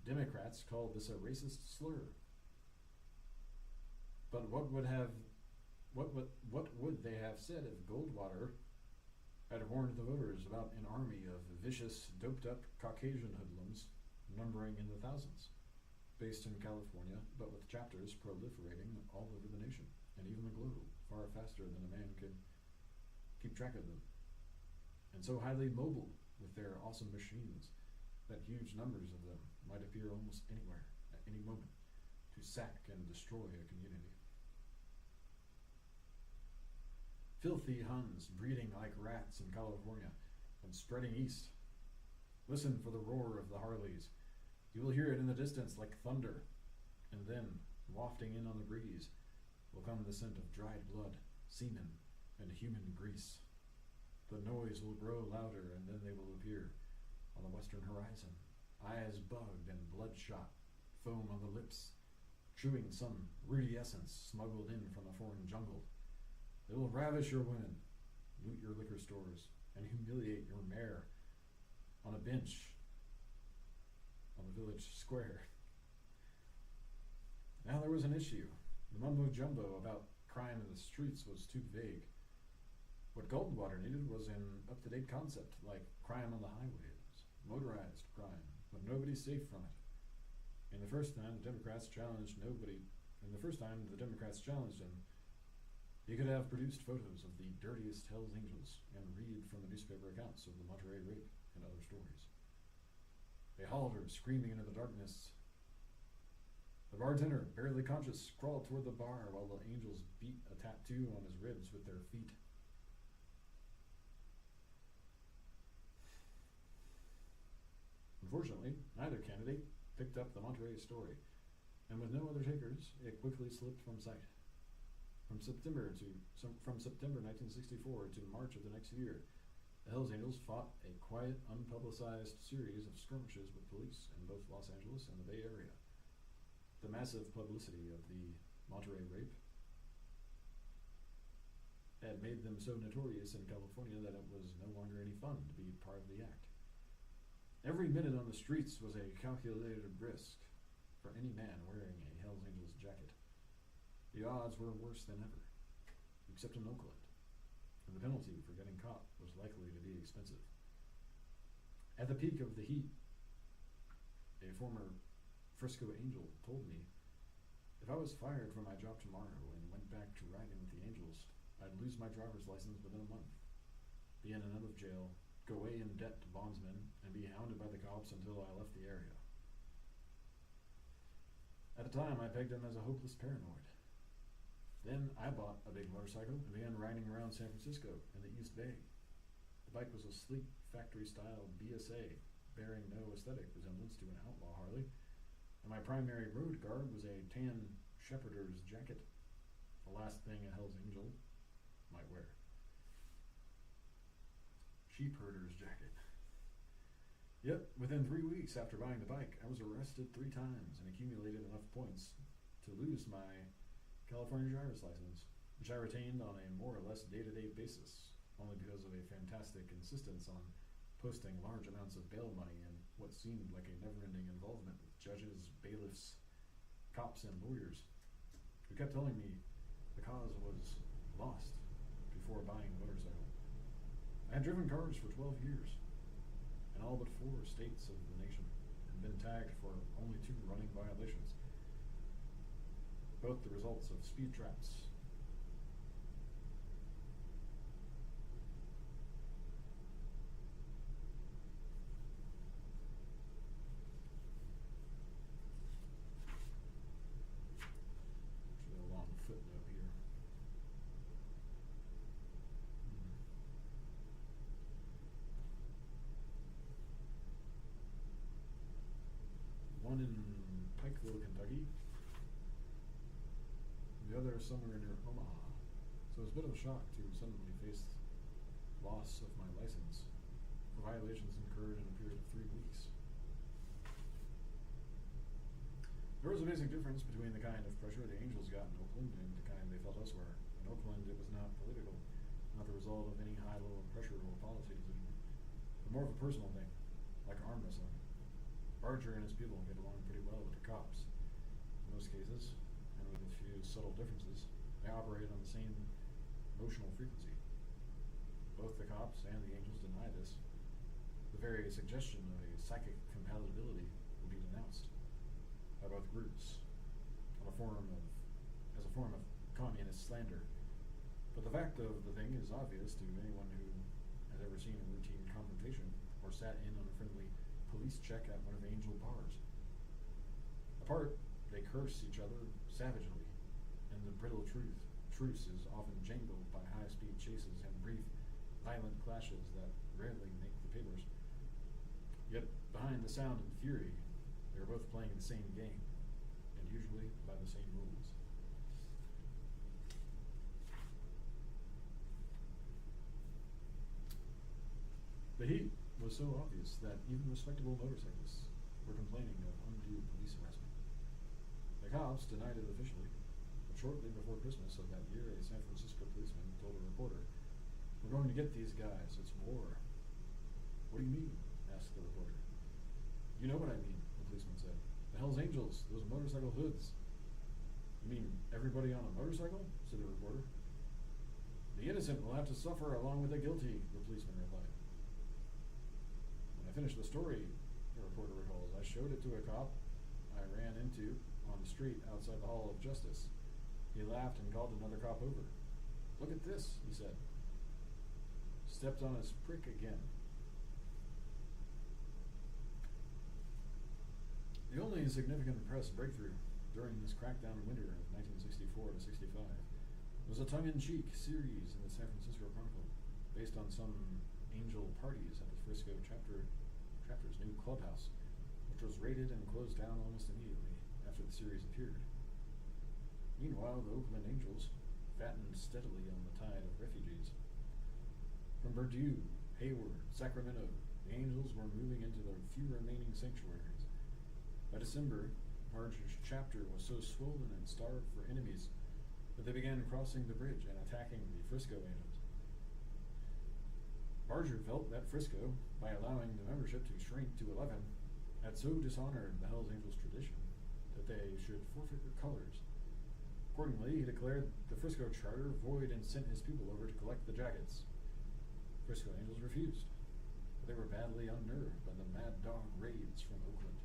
Democrats called this a racist slur. But what would they have said if Goldwater had warned the voters about an army of vicious, doped-up Caucasian hoodlums numbering in the thousands, based in California, but with chapters proliferating all over the nation, and even the globe, far faster than a man could keep track of them, and so highly mobile with their awesome machines that huge numbers of them might appear almost anywhere, at any moment, to sack and destroy a community. Filthy Huns breeding like rats in California and spreading east. Listen for the roar of the Harleys. You will hear it in the distance like thunder, and then, wafting in on the breeze, will come the scent of dried blood, semen, and human grease. The noise will grow louder, and then they will appear on the western horizon, eyes bugged and bloodshot, foam on the lips, chewing some ruddy essence smuggled in from a foreign jungle. They will ravish your women, loot your liquor stores, and humiliate your mayor on a bench on the village square. Now there was an issue. The mumbo-jumbo about crime in the streets was too vague. What Goldwater needed was an up-to-date concept, like crime on the highways, motorized crime, but nobody safe from it. In the first time, the Democrats challenged nobody and the first time the Democrats challenged him, he could have produced photos of the dirtiest Hells Angels and read from the newspaper accounts of the Monterey rape and other stories. They hollered, screaming into the darkness. The bartender, barely conscious, crawled toward the bar while the angels beat a tattoo on his ribs with their feet. Unfortunately, neither candidate picked up the Monterey story, and with no other takers, it quickly slipped from sight. From September 1964 to March of the next year, the Hells Angels fought a quiet, unpublicized series of skirmishes with police in both Los Angeles and the Bay Area. The massive publicity of the Monterey rape had made them so notorious in California that it was no longer any fun to be part of the act. Every minute on the streets was a calculated risk for any man wearing a Hells Angels jacket. The odds were worse than ever, except in Oakland, and the penalty for getting caught was likely to be expensive. At the peak of the heat, a former Frisco Angel told me, if I was fired from my job tomorrow and went back to riding with the Angels, I'd lose my driver's license within a month, be in and out of jail, go way in debt to bondsmen, and be hounded by the cops until I left the area. At the time, I pegged him as a hopeless paranoid. Then I bought a big motorcycle and began riding around San Francisco in the East Bay. The bike was a sleek, factory-style BSA, bearing no aesthetic resemblance to an outlaw Harley, and my primary road garb was a tan shepherd's jacket, the last thing a Hells Angel might wear. Sheepherder's jacket. Yet, within 3 weeks after buying the bike, I was arrested 3 times and accumulated enough points to lose my California driver's license, which I retained on a more or less day-to-day basis, only because of a fantastic insistence on posting large amounts of bail money and what seemed like a never-ending involvement with judges, bailiffs, cops, and lawyers, who kept telling me the cause was lost before buying the motorcycle. I had driven cars for 12 years, in all but 4 states of the nation, and been tagged for only 2 running violations, both the results of speed traps. Actually, a long footnote here. One in Pikeville, Kentucky. The other somewhere near Omaha. So it was a bit of a shock to suddenly face loss of my license for violations incurred in a period of 3 weeks. There was a basic difference between the kind of pressure the Angels got in Oakland and the kind they felt elsewhere. In Oakland, it was not political, not the result of any high level of pressure or policy decision, but more of a personal thing, like arm wrestling. Barger and his people get along pretty well with the cops. In most cases, and with a few subtle differences, they operate on the same emotional frequency. Both the cops and the Angels deny this. The very suggestion of a psychic compatibility will be denounced by both groups as a form of communist slander. But the fact of the thing is obvious to anyone who has ever seen a routine confrontation or sat in on a friendly police check at one of the Angel bars. Apart, they curse each other savagely, and the brittle truce is often jangled by high-speed chases and brief, violent clashes that rarely make the papers. Yet, behind the sound and fury, they're both playing the same game, and usually by the same rules. The heat was so obvious that even respectable motorcyclists were complaining of undue police harassment. The cops denied it officially, but shortly before Christmas of that year, a San Francisco policeman told a reporter, "We're going to get these guys, it's war." "What do you mean?" asked the reporter. "You know what I mean," the policeman said. "The Hells Angels, those motorcycle hoods." "You mean everybody on a motorcycle?" said the reporter. "The innocent will have to suffer along with the guilty," the policeman replied. "When I finished the story," the reporter recalls, "I showed it to a cop I ran into on the street outside the Hall of Justice. He laughed and called another cop over. "Look at this," he said. Stepped on his prick again. The only significant press breakthrough during this crackdown winter of 1964 to 65 was a tongue-in-cheek series in the San Francisco Chronicle based on some angel parties at the Frisco chapter's new clubhouse, which was raided and closed down almost immediately after the series appeared. Meanwhile, the Oakland Angels fattened steadily on the tide of refugees. From Purdue, Hayward, Sacramento, the Angels were moving into their few remaining sanctuaries. By December, Barger's chapter was so swollen and starved for enemies that they began crossing the bridge and attacking the Frisco Angels. Barger felt that Frisco, by allowing the membership to shrink to 11, had so dishonored the Hells Angels tradition that they should forfeit their colors. Accordingly, he declared the Frisco charter void and sent his people over to collect the jackets. Frisco Angels refused, but they were badly unnerved by the mad dog raids from Oakland.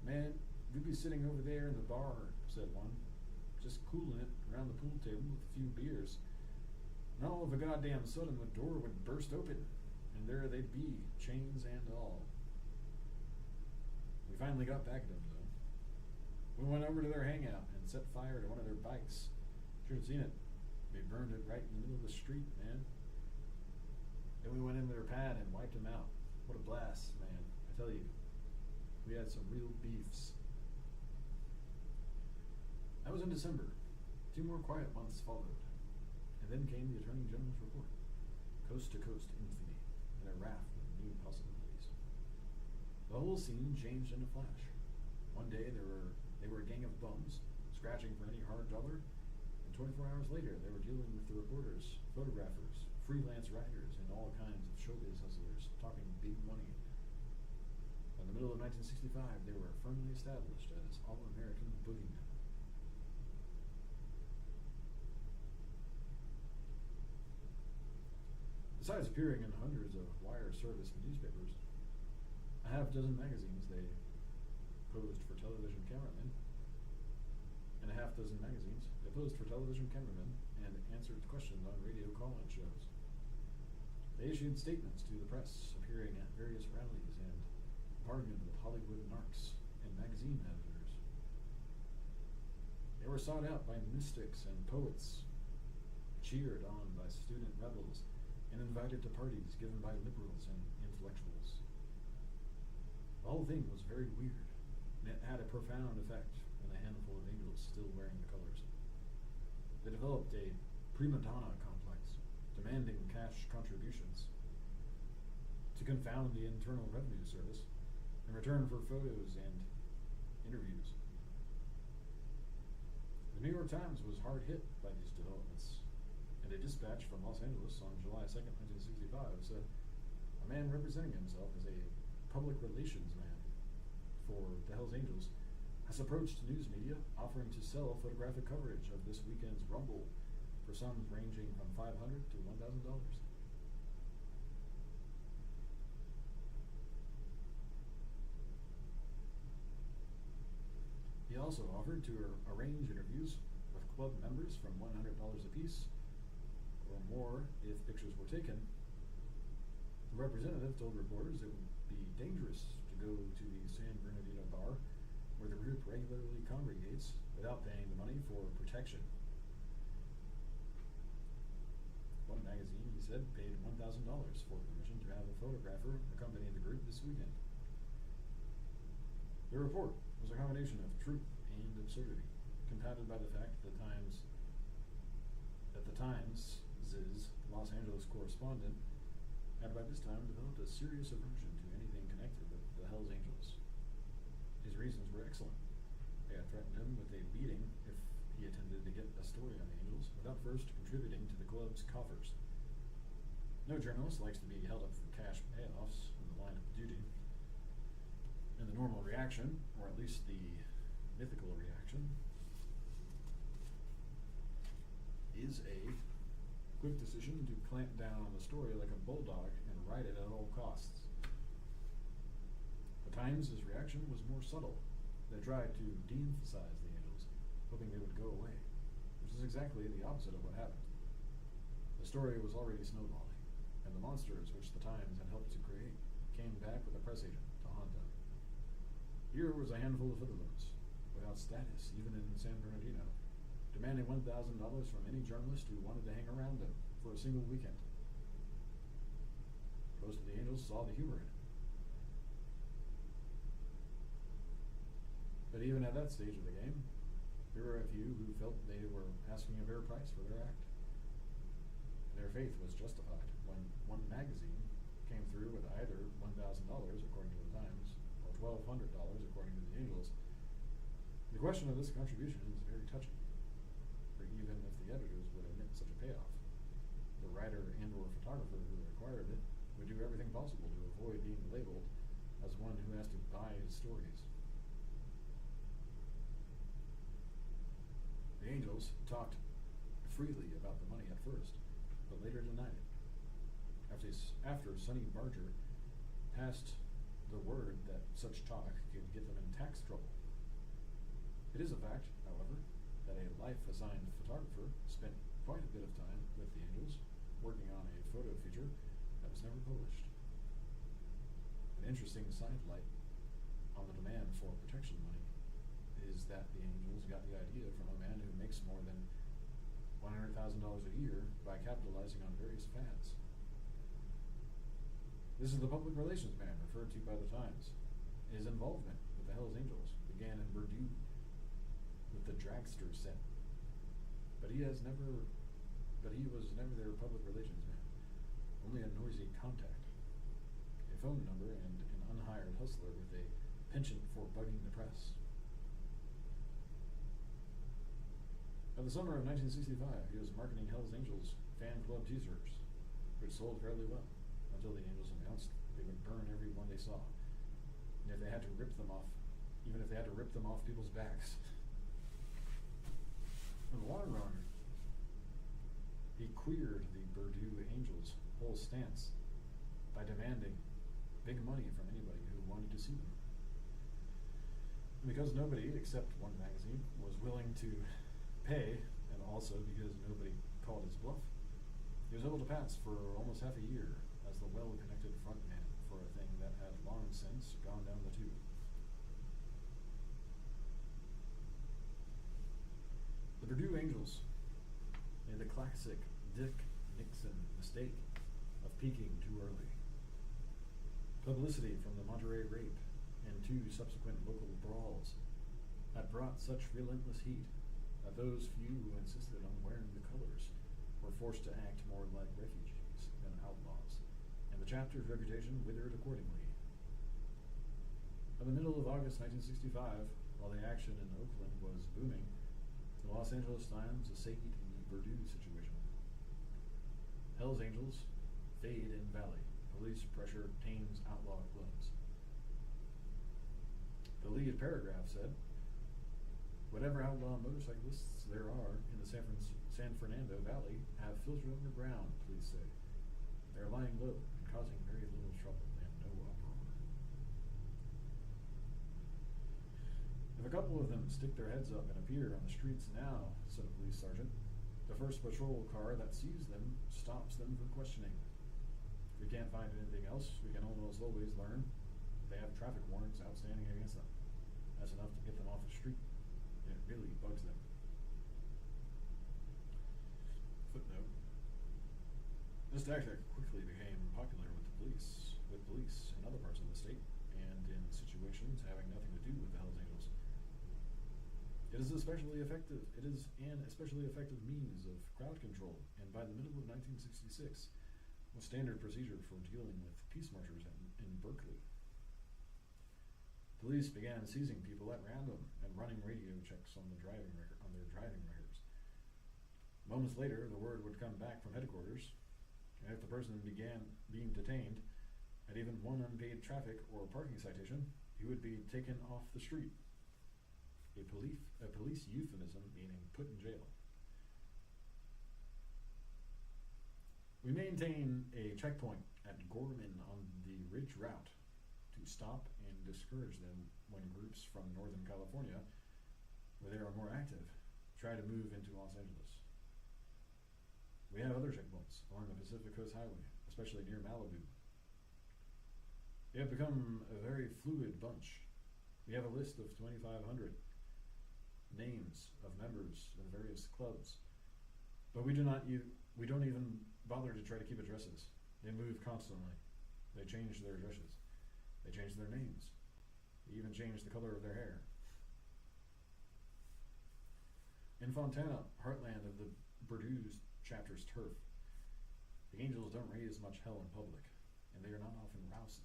"Man, we'd be sitting over there in the bar," said one, "just cooling it around the pool table with a few beers. And all of a goddamn sudden the door would burst open, and there they'd be, chains and all." We finally got back at them, though. We went over to their hangout and set fire to one of their bikes. Should have seen it. They burned it right in the middle of the street, man. Then we went into their pad and wiped them out. What a blast, man. I tell you, we had some real beefs. That was in December. 2 more quiet months followed. And then came the Attorney General's report. Coast-to-coast infamy and a raft of new possibilities. The whole scene changed in a flash. One day they were a gang of bums, scratching for any hard dollar, and 24 hours later they were dealing with the reporters, photographers, freelance writers, and all kinds of showbiz hustlers talking big money. By the middle of 1965, they were firmly established as all-American boogeymen. Besides appearing in hundreds of wire service newspapers, a half-dozen magazines they posed for television cameramen, and a half-dozen magazines they posed for television cameramen and answered questions on radio call-in shows. They issued statements to the press, appearing at various rallies and bargained with Hollywood narcs and magazine editors. They were sought out by mystics and poets, cheered on by student rebels, and invited to parties given by liberals and intellectuals. The whole thing was very weird, and it had a profound effect on the handful of angels still wearing the colors. They developed a prima donna complex, demanding cash contributions to confound the Internal Revenue Service in return for photos and interviews. The New York Times was hard hit by these developments, and a dispatch from Los Angeles on July 2nd, 1965 said, "A man representing himself as a public relations man for the Hells Angels has approached news media offering to sell photographic coverage of this weekend's Rumble for sums ranging from $500 to $1,000. He also offered to arrange interviews with club members from $100 apiece, or more if pictures were taken. The representative told reporters it would be dangerous to go to the San Bernardino bar, where the group regularly congregates, without paying the money for protection. One magazine, he said, paid $1,000 for permission to have a photographer accompany the group this weekend. The report was a combination of truth and absurdity, compounded by the fact that the Times' Los Angeles correspondent had by this time developed a serious aversion to anything connected with the Hells Angels. His reasons were excellent. They had threatened him with a beating if he attempted to get a story on the Angels without first contributing to the club's coffers. No journalist likes to be held up for cash payoffs in the line of duty. And the normal reaction, or at least the mythical reaction, is a quick decision to clamp down on the story like a bulldog and ride it at all costs. The Times' reaction was more subtle. They tried to de-emphasize the angels, hoping they would go away, which is exactly the opposite of what happened. The story was already snowballing, and the monsters which the Times had helped to create came back with a press agent to haunt them. Here was a handful of hoodlums, without status even in San Bernardino, demanding $1,000 from any journalist who wanted to hang around them for a single weekend. Most of the angels saw the humor in it. But even at that stage of the game, there were a few who felt they were asking a fair price for their act. Their faith was justified when one magazine came through with either $1,000 according to the Times or $1,200 according to the angels. The question of this contribution is very touchy, for even if the editors would admit such a payoff, the writer and or photographer who acquired it would do everything possible to avoid being labeled as one who has to buy his stories. The angels talked freely about the money at first, but later denied it. After Sonny Barger passed the word that such talk could get them in tax trouble. It is a fact, however, that a life-assigned photographer spent quite a bit of time with the angels working on a photo feature that was never published. An interesting sidelight on the demand for protection money is that the angels got the idea from a man who makes more than $100,000 a year by capitalizing on various fads. This is the public relations man referred to by the Times. His involvement with the Hells Angels began in Bordeaux with the dragster set. But he was never their public relations man, only a noisy contact, a phone number, and an unhired hustler with a penchant for bugging the press. By the summer of 1965, he was marketing Hells Angels fan club t-shirts, which sold fairly well, until the Angels announced they would burn every one they saw, and if they had to rip them off, even if they had to rip them off people's backs. In the long run, he queered the Bordeaux Angels' whole stance by demanding big money from anybody who wanted to see them. And because nobody, except one magazine, was willing to pay, and also because nobody called his bluff, he was able to pass for almost half a year as the well-connected frontman for a thing that had long since gone down the tube. The Bordeaux Angels made the classic Dick Nixon mistake of peaking too early. Publicity from the Monterey rape and 2 subsequent local brawls had brought such relentless heat that those few who insisted on wearing the colors were forced to act more like refugees than outlaws, and the chapter's reputation withered accordingly. By the middle of August 1965, while the action in Oakland was booming, the Los Angeles Times essayed the Bordeaux situation. Hells Angels fade in Valley. Police pressure tames outlaw clubs. The lead paragraph said, "Whatever outlaw motorcyclists there are in the San Fernando Valley have filtered underground, police say. They're lying low and causing very little trouble and no uproar. If a couple of them stick their heads up and appear on the streets now," said a police sergeant, "the first patrol car that sees them stops them for questioning. If we can't find anything else, we can almost always learn they have traffic warrants outstanding against them. That's enough to get them off the street. It really bugs them." Footnote: this tactic quickly became popular with police in other parts of the state, and in situations having nothing to do with the Hells Angels. It is an especially effective means of crowd control, and by the middle of 1966, was standard procedure for dealing with peace marchers in Berkeley. Police began seizing people at random and running radio checks on their driving records. Moments later, the word would come back from headquarters, and if the person began being detained had even one unpaid traffic or parking citation, he would be taken off the street. A police euphemism meaning put in jail. "We maintain a checkpoint at Gorman on the Ridge route to stop and discourage them when groups from Northern California, where they are more active, try to move into Los Angeles. We have other checkpoints along the Pacific Coast Highway, especially near Malibu. They have become a very fluid bunch. We have a list of 2,500 names of members in various clubs, but we don't even bother to try to keep addresses. They move constantly. They change their addresses. They change their names. They even change the color of their hair. In Fontana, heartland of the Bordeaux chapter's turf, the Angels don't raise much hell in public, and they are not often rousted.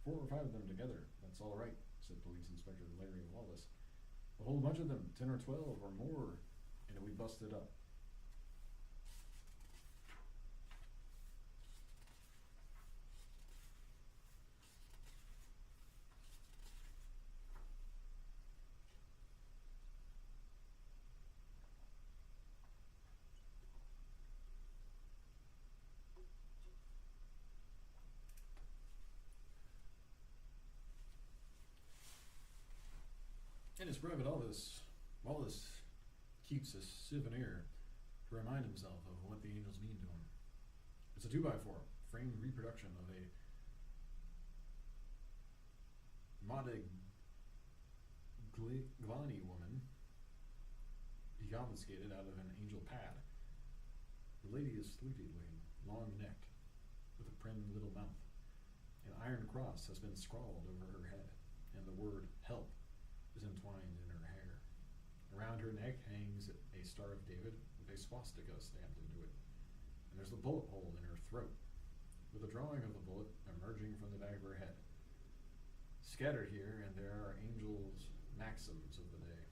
4 or 5 of them together, that's all right, said Police Inspector Larry Wallace. A whole bunch of them, 10 or 12 or more, and we busted up. In his private office, Wallace keeps a souvenir to remind himself of what the Angels mean to him. It's a 2x4 framed reproduction of a Modigliani woman he confiscated out of an Angel pad. The lady is sleepy looking, long-necked, with a prim little mouth. An iron cross has been scrawled over her head, and the word help is entwined in her hair. Around her neck hangs a Star of David with a swastika stamped into it. And there's a bullet hole in her throat, with a drawing of the bullet emerging from the back of her head. Scattered here and there are Angels' maxims of the day.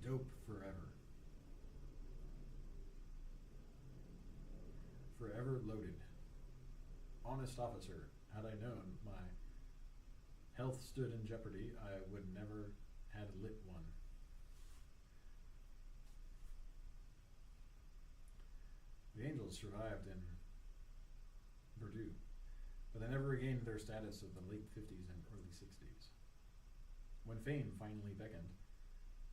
Dope forever. Forever loaded. Honest officer, had I known my health stood in jeopardy, I would never had lit one. The Angels survived in Bordeaux, but they never regained their status of the late 50s and early 60s. When fame finally beckoned,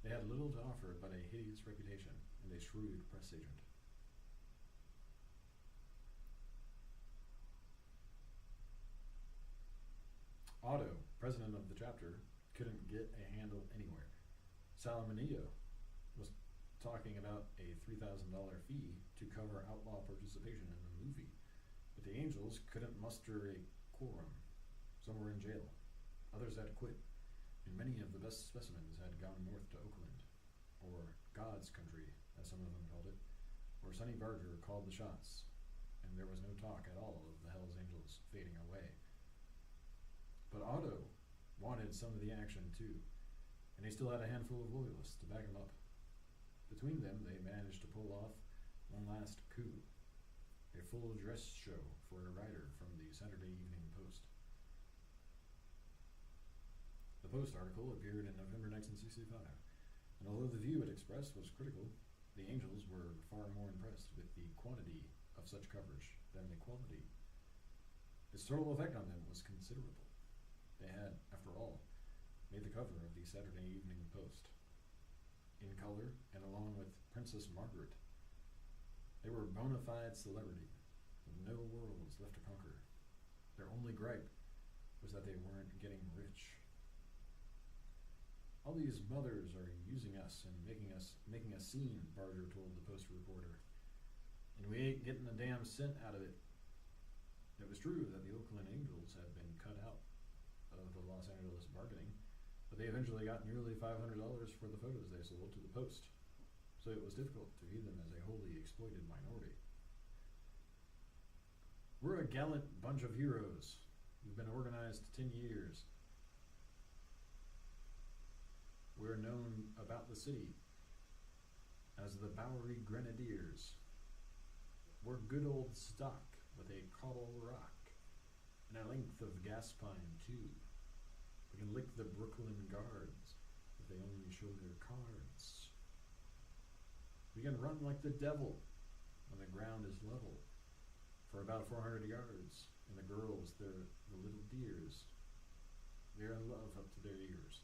they had little to offer but a hideous reputation and a shrewd press agent. Otto, president of the chapter, couldn't get a handle anywhere. Salamanillo was talking about a $3,000 fee to cover outlaw participation in the movie, but the Angels couldn't muster a quorum. Some were in jail, others had quit, and many of the best specimens had gone north to Oakland, or God's country, as some of them called it, where Sonny Barger called the shots, and there was no talk at all of the Hells Angels fading away. But Otto wanted some of the action too, and he still had a handful of loyalists to back him up. Between them, they managed to pull off one last coup, a full dress show for a writer from the Saturday Evening Post. The Post article appeared in November 1965, and although the view it expressed was critical, the Angels were far more impressed with the quantity of such coverage than the quality. Its total effect on them was considerable. They had, after all, made the cover of the Saturday Evening Post. In color, and along with Princess Margaret, they were bona fide celebrity, with no worlds left to conquer. Their only gripe was that they weren't getting rich. All these mothers are using us and making a scene, Barger told the Post reporter, and we ain't getting a damn cent out of it. It was true that the Oakland Angels had been cut out of the Los Angeles bargaining, but they eventually got nearly $500 for the photos they sold to the Post, so it was difficult to view them as a wholly exploited minority. We're a gallant bunch of heroes. We've been organized 10 years. We're known about the city as the Bowery Grenadiers. We're good old stock with a caudal rock and a length of gas pine too. We can lick the Brooklyn guards if they only show their cards. We can run like the devil when the ground is level for about 400 yards And the girls, they're the little dears. They're in love up to their ears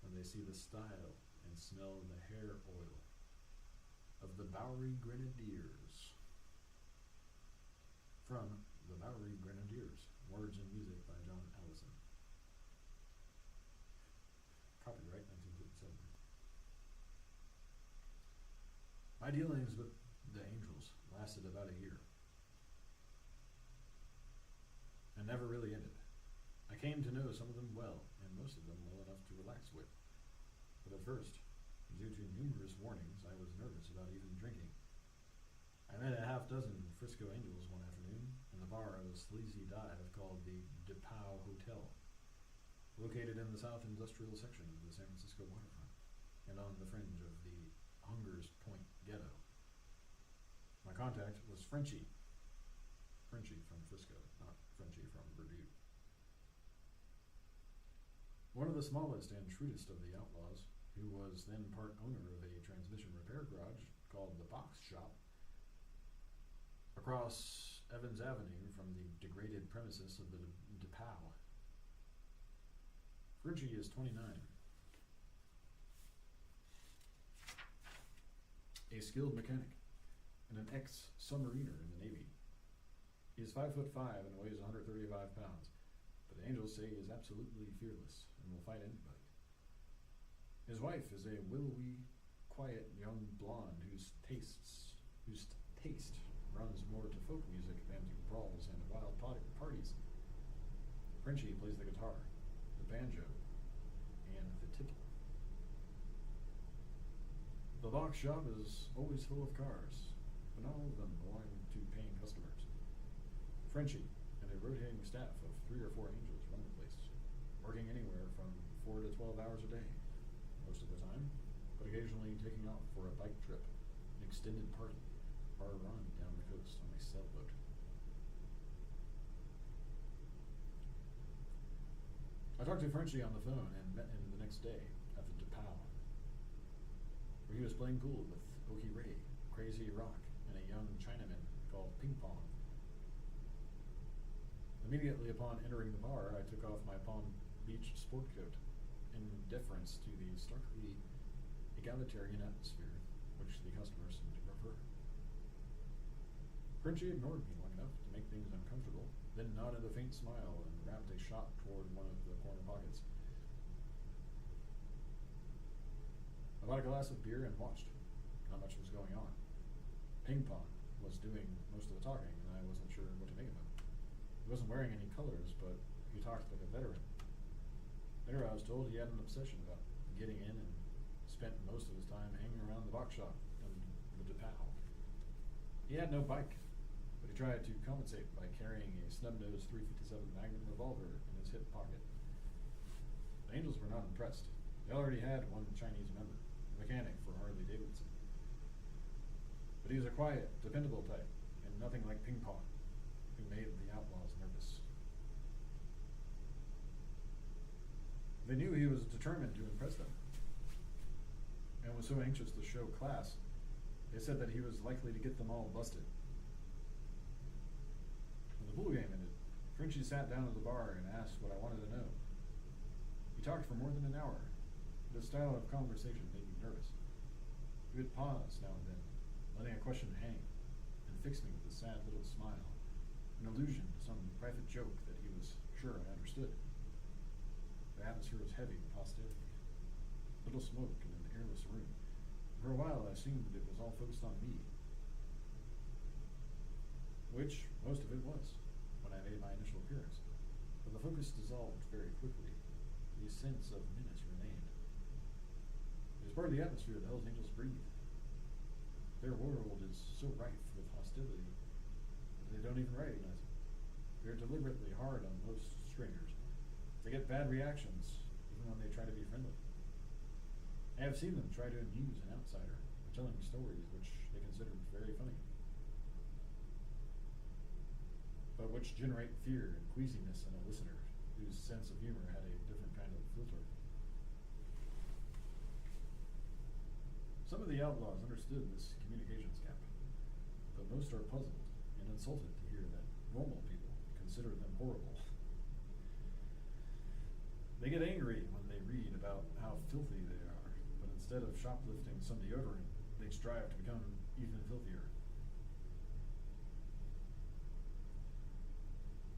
when they see the style and smell the hair oil of the Bowery Grenadiers. From the Bowery Grenadiers, words and music by John Allison. Copyright 1957. My dealings with the Angels lasted about a year and never really ended. I came to know some of them well, and most of them well enough to relax with. But at first, due to numerous warnings, I was nervous about even drinking. I met a half dozen Frisco Angels one afternoon in the bar of a sleazy dive called the DePau Hotel, located in the South Industrial section of the San Francisco waterfront, and on the fringe of the Hungers Point ghetto. My contact was Frenchie. Frenchie from Frisco, not Frenchie from Purdue. One of the smallest and shrewdest of the outlaws, who was then part owner of a transmission repair garage called the Box Shop, across Evans Avenue from the degraded premises of the DePau. Frenchie is 29. A skilled mechanic and an ex-submariner in the Navy. He is 5'5" and weighs 135 pounds, but the Angels say he is absolutely fearless and will fight anybody. His wife is a willowy, quiet young blonde whose taste runs more to folk music than to brawls and wild parties. Frenchie plays the guitar, the banjo, and the tippet. The box shop is always full of cars, but not all of them belong to paying customers. Frenchie and a rotating staff of 3 or 4 Angels run the place, working anywhere from 4 to 12 hours a day, most of the time, but occasionally taking off for a bike trip, an extended party, or a run down the coast on a sailboat. I talked to Frenchie on the phone and met him the next day at the DePau, where he was playing pool with Okie Ray, Crazy Rock, and a young Chinaman called Ping Pong. Immediately upon entering the bar, I took off my Palm Beach sport coat in deference to the starkly egalitarian atmosphere which the customers seemed to prefer. Frenchie ignored me long enough to make things uncomfortable, then nodded a faint smile and wrapped a shot toward one of the corner pockets. I bought a glass of beer and watched. Not much was going on. Ping Pong was doing most of the talking, and I wasn't sure what to make of him. He wasn't wearing any colors, but he talked like a veteran. Later I was told he had an obsession about getting in and spent most of his time hanging around the box shop in the DePau. He had no bike, but he tried to compensate by carrying a snub-nosed .357 Magnum revolver in his hip pocket. The Angels were not impressed. They already had one Chinese member, a mechanic for Harley Davidson. But he was a quiet, dependable type, and nothing like Ping Pong, who made the outlaws nervous. They knew he was determined to impress them, and was so anxious to show class, they said that he was likely to get them all busted. When the pool game ended, Frenchie sat down at the bar and asked what I wanted to know. He talked for more than an hour. His style of conversation made me nervous. He would pause now and then, letting a question hang, and fix me with a sad little smile, an allusion to some private joke that he was sure I understood. The atmosphere was heavy with hostility. Little smoke in an airless room. For a while I assumed that it was all focused on me, which most of it was when I made my initial appearance. But the focus dissolved very quickly. The sense of menace remained. It is part of the atmosphere the Hells Angels breathe. Their world is so rife with hostility that they don't even recognize it. They're deliberately hard on most strangers. They get bad reactions even when they try to be friendly. I have seen them try to amuse an outsider by telling stories which they considered very funny, but which generate fear and queasiness in a listener whose sense of humor had a different kind of filter. Some of the outlaws understood this communications gap, but most are puzzled and insulted to hear that normal people can consider them horrible. They get angry when they read about how filthy they are, but instead of shoplifting some deodorant, they strive to become even filthier.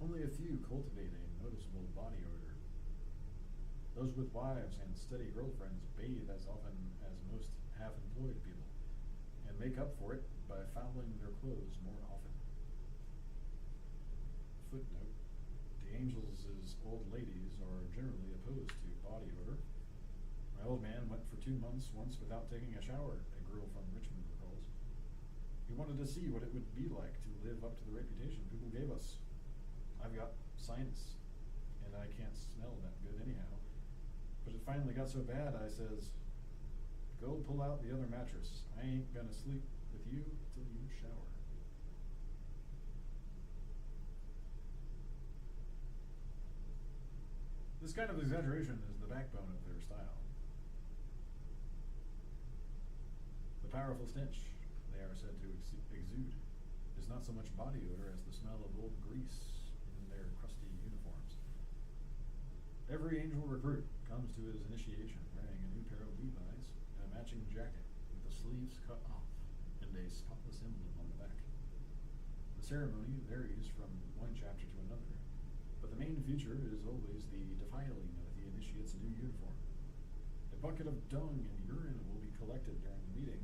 Only a few cultivate a noticeable body odor. Those with wives and steady girlfriends bathe as often as most half-employed people, and make up for it by fouling their clothes more often. Footnote: the Angels' old ladies are generally opposed to body odor. My old man went for 2 months once without taking a shower, a girl from Richmond recalls. He wanted to see what it would be like to live up to the reputation people gave us. I've got sinus, and I can't smell that good anyhow. But it finally got so bad, I says, "Go pull out the other mattress. I ain't gonna sleep with you till you shower." This kind of exaggeration is the backbone of their style. The powerful stench they are said to exude is not so much body odor as the smell of old grease in their crusty uniforms. Every Angel recruit comes to his initiation wearing a new pair of Levi's and a matching jacket with the sleeves cut off and a spotless emblem on the back. The ceremony varies from one chapter to another, but the main feature is always the defiling of the initiate's new uniform. A bucket of dung and urine will be collected during the meeting,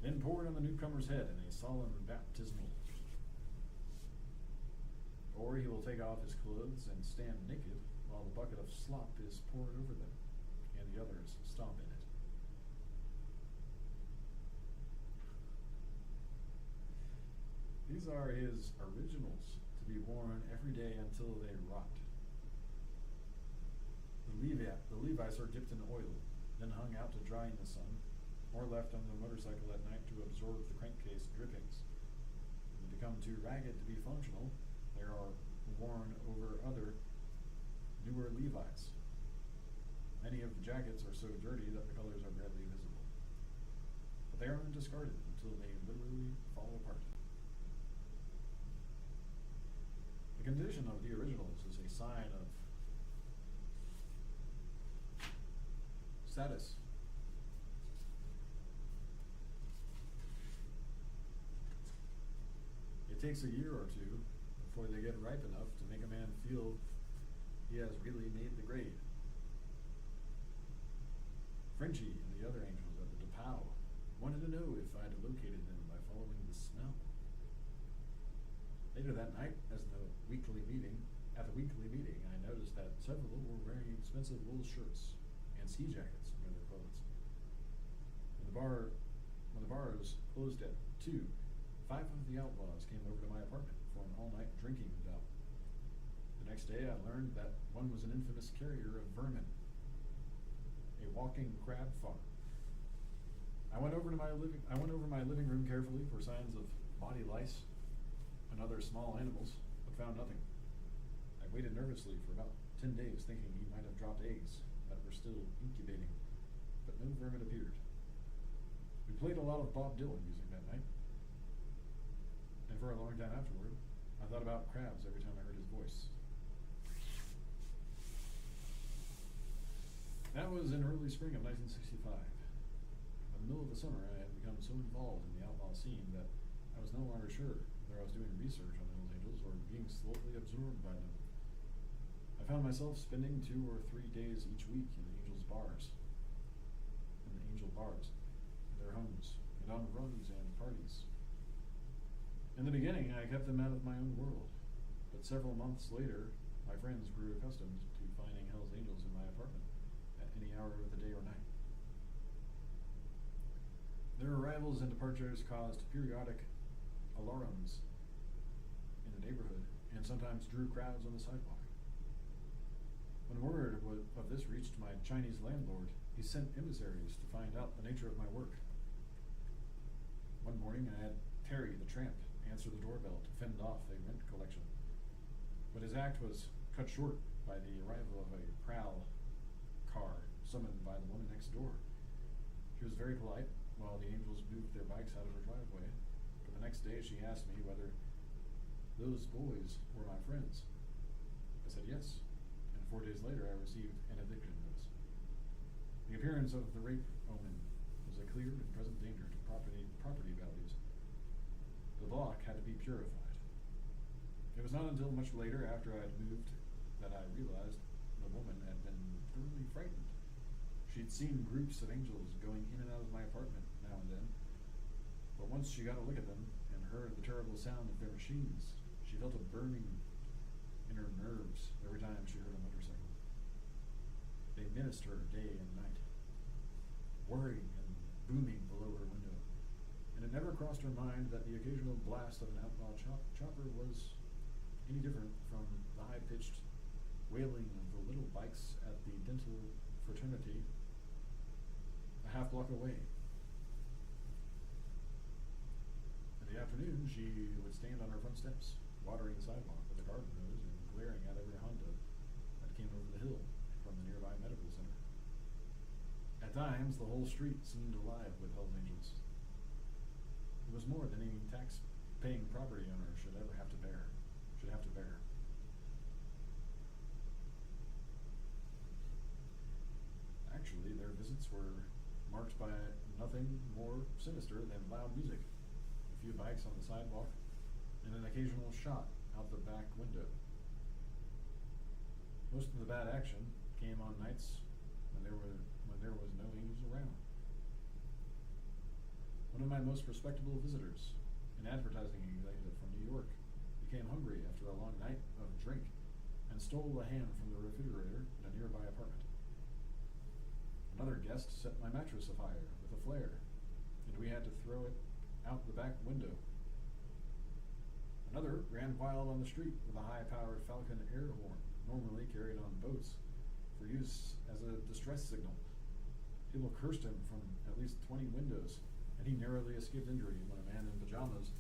then poured on the newcomer's head in a solemn baptismal. Or he will take off his clothes and stand naked while the bucket of slop is poured over them, and the others stomp in it. These are his originals, to be worn every day until they rot. The Levi's are dipped in oil, then hung out to dry in the sun, or left on the motorcycle at night to absorb the crankcase drippings. When they become too ragged to be functional, they are worn over other, newer Levi's. Many of the jackets are so dirty that the colors are barely visible. But they aren't discarded until they literally fall apart. The condition of the originals is a sign of status. It takes a year or two before they get ripe enough to make a man feel he has really made the grade. Frenchie and the other angels at the DePow wanted to know if I'd located them by following the smell. Later that night, at the weekly meeting, I noticed that several were wearing expensive wool shirts and sea jackets under their clothes. When the bars closed at 2, 5 of the outlaws came over to my apartment for an all-night drinking bout. The next day, I learned that one was an infamous carrier of vermin, a walking crab farm. I went over my living room carefully for signs of body lice and other small animals, but found nothing. I waited nervously for about 10 days, thinking he might have dropped eggs that were still incubating, but no vermin appeared. We played a lot of Bob Dylan music that night, and for a long time afterward, I thought about crabs every time I heard his voice. That was in early spring of 1965. By the middle of the summer, I had become so involved in the outlaw scene that I was no longer sure whether I was doing research on the Hells Angels or being slowly absorbed by them. I found myself spending 2 or 3 days each week in the Angel bars, in their homes, and on runs and parties. In the beginning, I kept them out of my own world, but several months later, my friends grew accustomed to finding Hells Angels in my apartment at any hour of the day or night. Their arrivals and departures caused periodic alarums in the neighborhood, and sometimes drew crowds on the sidewalk. When word of this reached my Chinese landlord, he sent emissaries to find out the nature of my work. One morning, I had Terry the tramp answer the doorbell to fend off a rent collection, but his act was cut short by the arrival of a prowl car summoned by the woman next door. She was very polite while the Angels moved their bikes out of her driveway, but the next day she asked me whether those boys were my friends. I said yes, and 4 days later I received an eviction notice. The appearance of the rape omen was a clear and present danger to property values. The block had to be purified. It was not until much later, after I had moved, that I realized the woman had been thoroughly frightened. She'd seen groups of angels going in and out of my apartment now and then, but once she got a look at them and heard the terrible sound of their machines, she felt a burning in her nerves every time she heard a motorcycle. They menaced her day and night, whirring and booming below her window, and it never crossed her mind that the occasional blast of an outlaw chopper was any different from the high-pitched wailing of the little bikes at the dental fraternity a half block away. In the afternoon, she would stand on her front steps, watering the sidewalk with a garden hose and glaring at every Honda that came over the hill from the nearby medical center. At times, the whole street seemed alive with Hell's Angels. It was more than any tax-paying property owner should have to bear. Actually, their visits were marked by nothing more sinister than loud music, a few bikes on the sidewalk, and an occasional shot out the back window. Most of the bad action came on nights when there was no angels around. One of my most respectable visitors, an advertising executive from New York, became hungry after a long night of drink and stole a ham from the refrigerator in a nearby apartment. Another guest set my mattress afire with a flare, and we had to throw it out the back window. Another ran wild on the street with a high-powered Falcon air horn, normally carried on boats, for use as a distress signal. People cursed him from at least 20 windows, and he narrowly escaped injury when a man in pajamas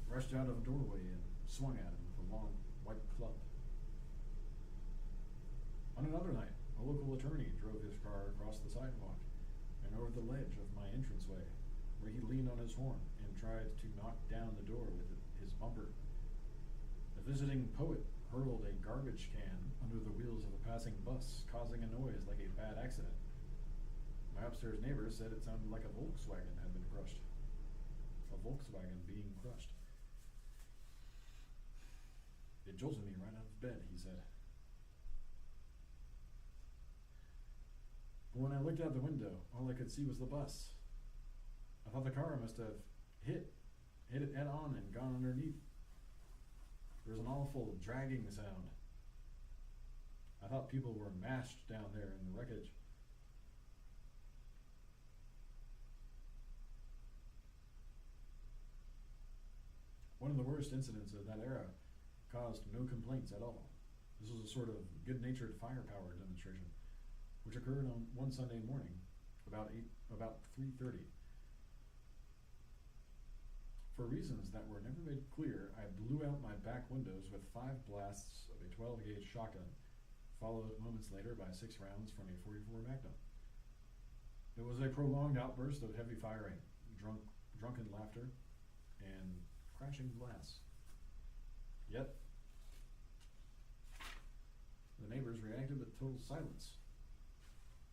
rushed out of a doorway and swung at him with a long white club. On another night, a local attorney drove his car across the sidewalk and over the ledge of my entranceway, where he leaned on his horn and tried to knock down the door with his bumper. A visiting poet hurled a garbage can under the wheels of a passing bus, causing a noise like a bad accident. My upstairs neighbor said it sounded like a Volkswagen had been crushed. A Volkswagen being crushed. It jolted me right out of bed, he said. But when I looked out the window, all I could see was the bus. I thought the car must have hit it head on and gone underneath. There was an awful dragging sound. I thought people were mashed down there in the wreckage. One of the worst incidents of that era caused no complaints at all. This was a sort of good-natured firepower demonstration, which occurred on one Sunday morning, about 3:30. For reasons that were never made clear, I blew out my back windows with 5 blasts of a 12-gauge shotgun, followed moments later by 6 rounds from a .44 Magnum. It was a prolonged outburst of heavy firing, drunken laughter, and crashing glass. Yet, the neighbors reacted with total silence.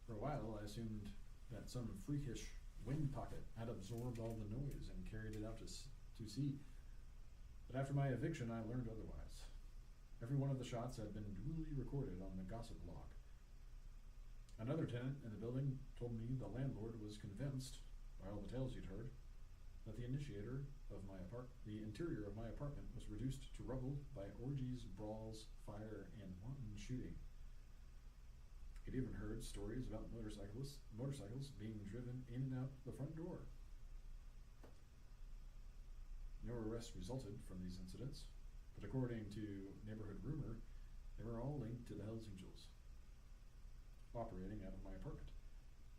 For a while, I assumed that some freakish wind pocket had absorbed all the noise and carried it out to sea. But after my eviction, I learned otherwise. Every one of the shots had been duly recorded on the gossip log. Another tenant in the building told me the landlord was convinced, by all the tales he'd heard, that the interior of my apartment was reduced to rubble by orgies, brawls, fire, and wanton shooting. He'd even heard stories about motorcycles being driven in and out the front door. No arrests resulted from these incidents, but according to neighborhood rumor, they were all linked to the Hells Angels, operating out of my apartment.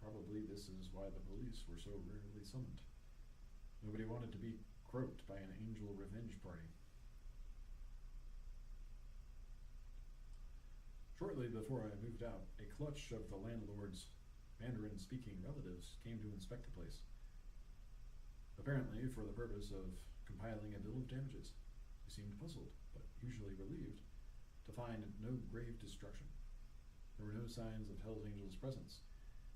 Probably this is why the police were so rarely summoned. Nobody wanted to be croaked by an angel revenge party. Shortly before I moved out, a clutch of the landlord's Mandarin-speaking relatives came to inspect the place, apparently for the purpose of compiling a bill of damages. They seemed puzzled but usually relieved, to find no grave destruction. There were no signs of Hell's Angels' presence,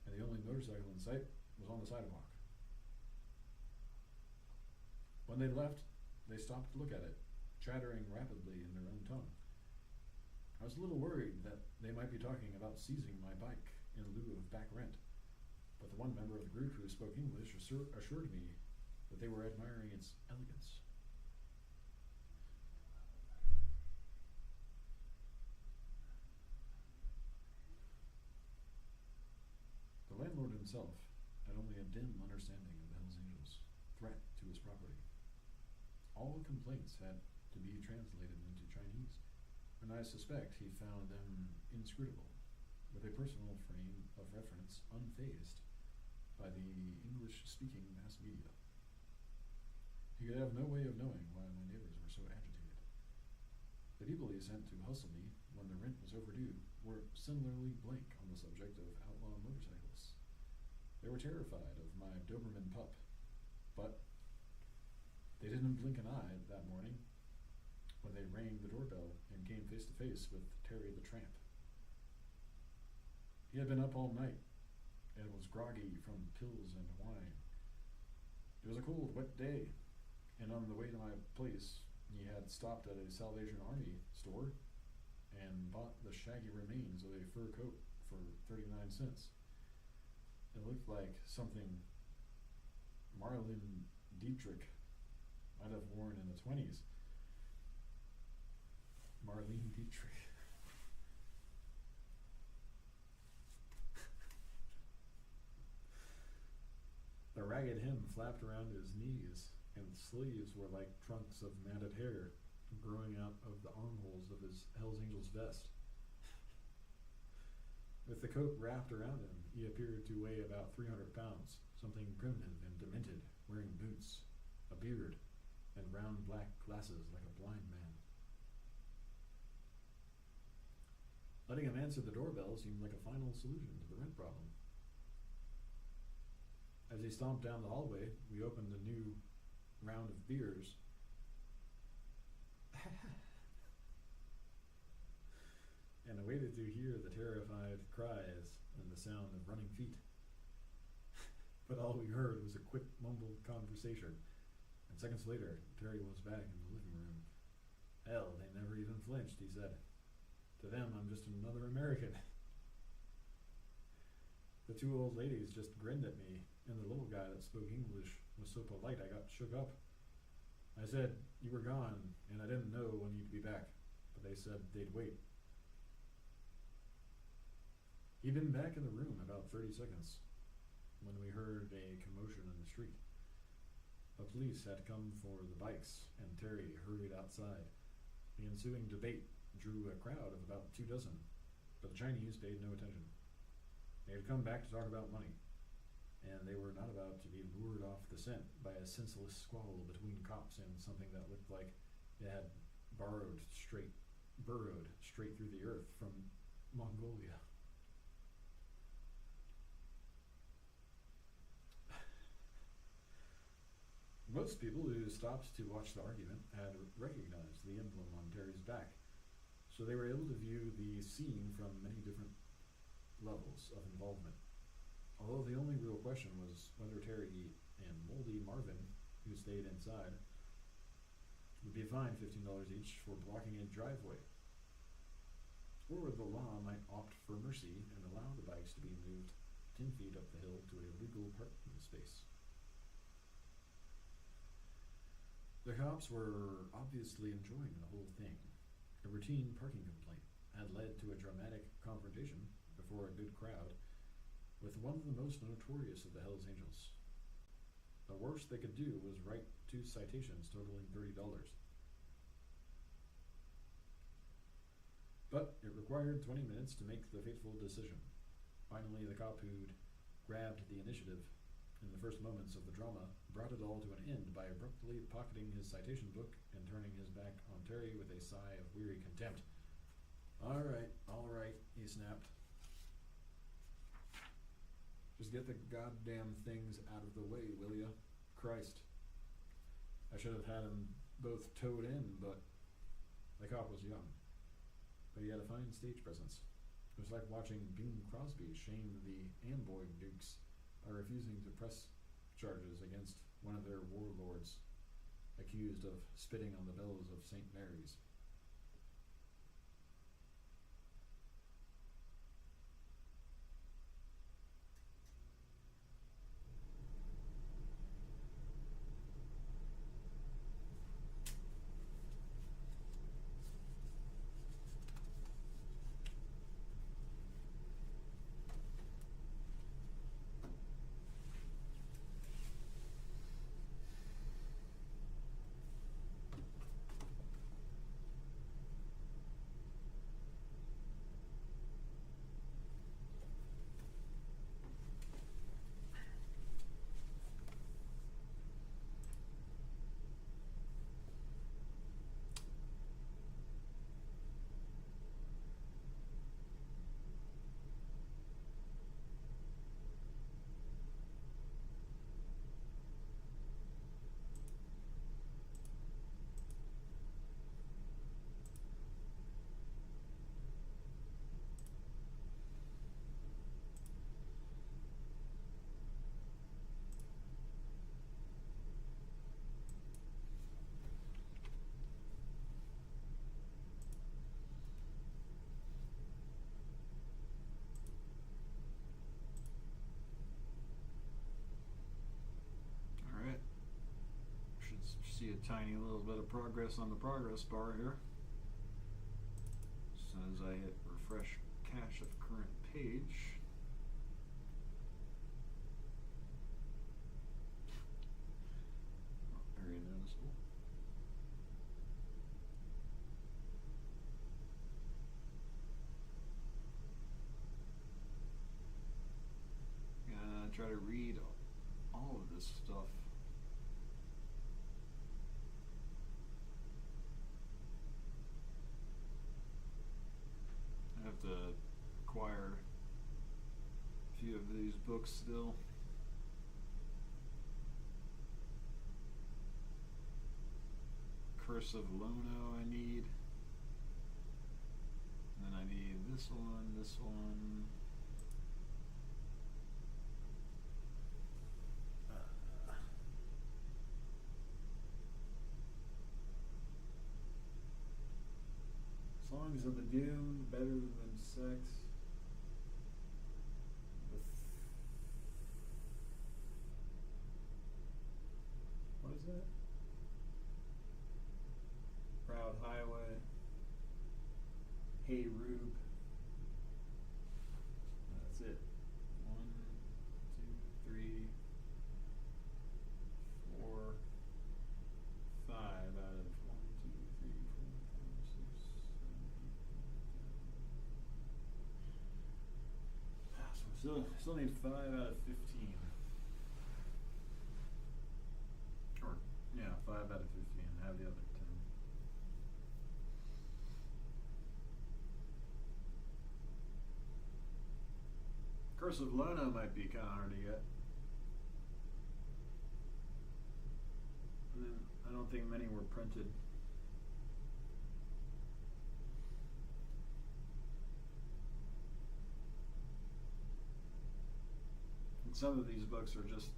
and the only motorcycle in sight was on the sidewalk. When they left, they stopped to look at it, chattering rapidly in their own tongue. I was a little worried that they might be talking about seizing my bike in lieu of back rent, but the one member of the group who spoke English assured me that they were admiring its elegance. The landlord himself had only a dim understanding of the Hells Angels' threat to his property. All complaints had to be translated into Chinese, and I suspect he found them inscrutable, with a personal frame of reference unfazed by the English-speaking mass media. He could have no way of knowing why my neighbors were so agitated. The people he sent to hustle me when the rent was overdue were similarly blank on the subject of outlaw motorcyclists. They were terrified of my Doberman pup, but they didn't blink an eye that morning when they rang the doorbell and came face to face with Terry the Tramp. He had been up all night and was groggy from pills and wine. It was a cold, wet day, and on the way to my place, he had stopped at a Salvation Army store and bought the shaggy remains of a fur coat for 39 cents. It looked like something Marlene Dietrich might have worn in the 20s. Marlene Dietrich. The ragged hem flapped around his knees, and the sleeves were like trunks of matted hair growing out of the armholes of his Hells Angels vest. With the coat wrapped around him, he appeared to weigh about 300 pounds, something primitive and demented, wearing boots, a beard, and round black glasses like a blind man. Letting him answer the doorbell seemed like a final solution to the rent problem. As he stomped down the hallway, we opened a new round of beers. And awaited to hear the terrified cries and the sound of running feet. But all we heard was a quick mumbled conversation, and seconds later, Terry was back in the living room. Hell, they never even flinched, he said. To them, I'm just another American. The two old ladies just grinned at me, and the little guy that spoke English was so polite I got shook up. I said, you were gone, and I didn't know when you'd be back, but they said they'd wait. He'd been back in the room about 30 seconds when we heard a commotion in the street. The police had come for the bikes, and Terry hurried outside. The ensuing debate drew a crowd of about 24, but the Chinese paid no attention. They had come back to talk about money, and they were not about to be lured off the scent by a senseless squabble between cops and something that looked like it had burrowed straight through the earth from Mongolia. Most people who stopped to watch the argument had recognized the emblem on Terry's back, so they were able to view the scene from many different levels of involvement. Although the only real question was whether Terry and Moldy Marvin, who stayed inside, would be fined $15 each for blocking a driveway, or the law might opt for mercy and allow the bikes to be moved 10 feet up the hill to a legal parking space. The cops were obviously enjoying the whole thing. A routine parking complaint had led to a dramatic confrontation before a good crowd with one of the most notorious of the Hells Angels. The worst they could do was write 2 citations totaling $30. But it required 20 minutes to make the fateful decision. Finally, the cop who'd grabbed the initiative in the first moments of the drama brought it all to an end by abruptly pocketing his citation book and turning his back on Terry with a sigh of weary contempt. All right, he snapped. Just get the goddamn things out of the way, will ya? Christ. I should have had them both towed in, but The cop was young, but he had a fine stage presence. It was like watching Bing Crosby shame the Amboy Dukes by refusing to press charges against one of their warlords accused of spitting on the bells of St. Mary's. Alright. Should see a tiny little bit of progress on the progress bar here. As soon as I hit refresh cache of current page. Not very noticeable. Try to read all of this stuff. I have to acquire a few of these books still. Curse of Lono I need. And then I need this one, this one. Songs of the Doom, Better Than Sex. What is that? Proud Highway. Hey Rube. That's it. 1, 2, 3, 4, 5 out of 1, 2, 3, 4, 5, 6, 7, 8, 9, 10. So still need 5 out of 15. Or yeah, 5 out of 15. Have the other 10. Curse of Lono might be kind of hard to get. And then I don't think many were printed. And some of these books are just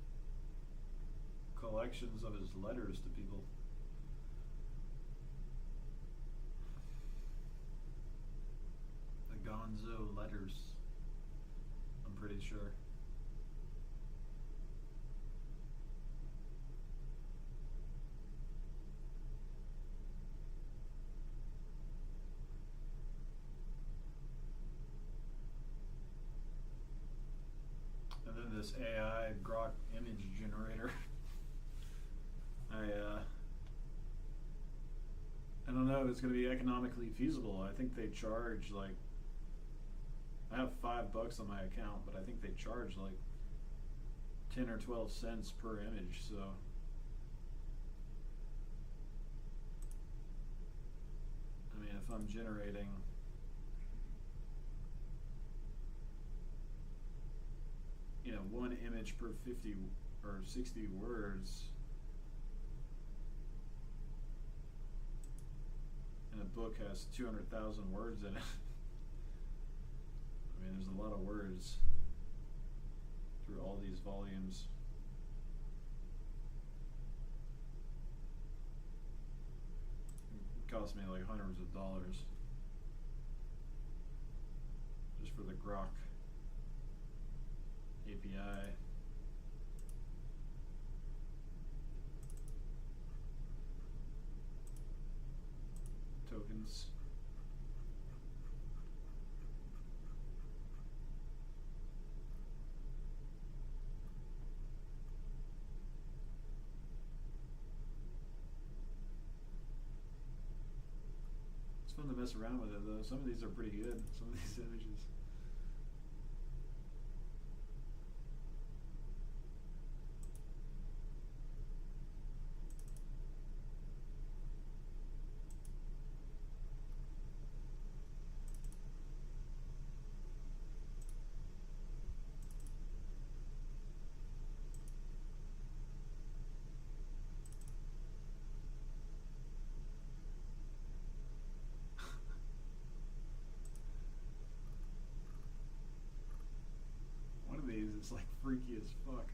collections of his letters to people. The Gonzo letters, I'm pretty sure. And then this AI Grok image generator. I don't know if it's going to be economically feasible. I think they charge like, I have $5 on my account, but I think they charge like 10 or 12 cents per image, so. I mean, if I'm generating one image per 50 or 60 words, and and a book has 200,000 words in it. I mean, there's a lot of words through all these volumes. It cost me like hundreds of dollars just for the Grok API. Tokens. It's fun to mess around with it though. Some of these are pretty good, some of these images. One of these is like freaky as fuck.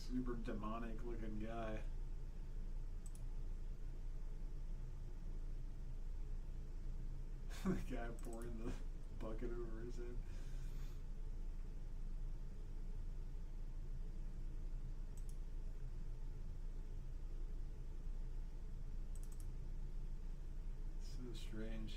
Super demonic looking guy. The guy pouring the bucket over his head. So strange.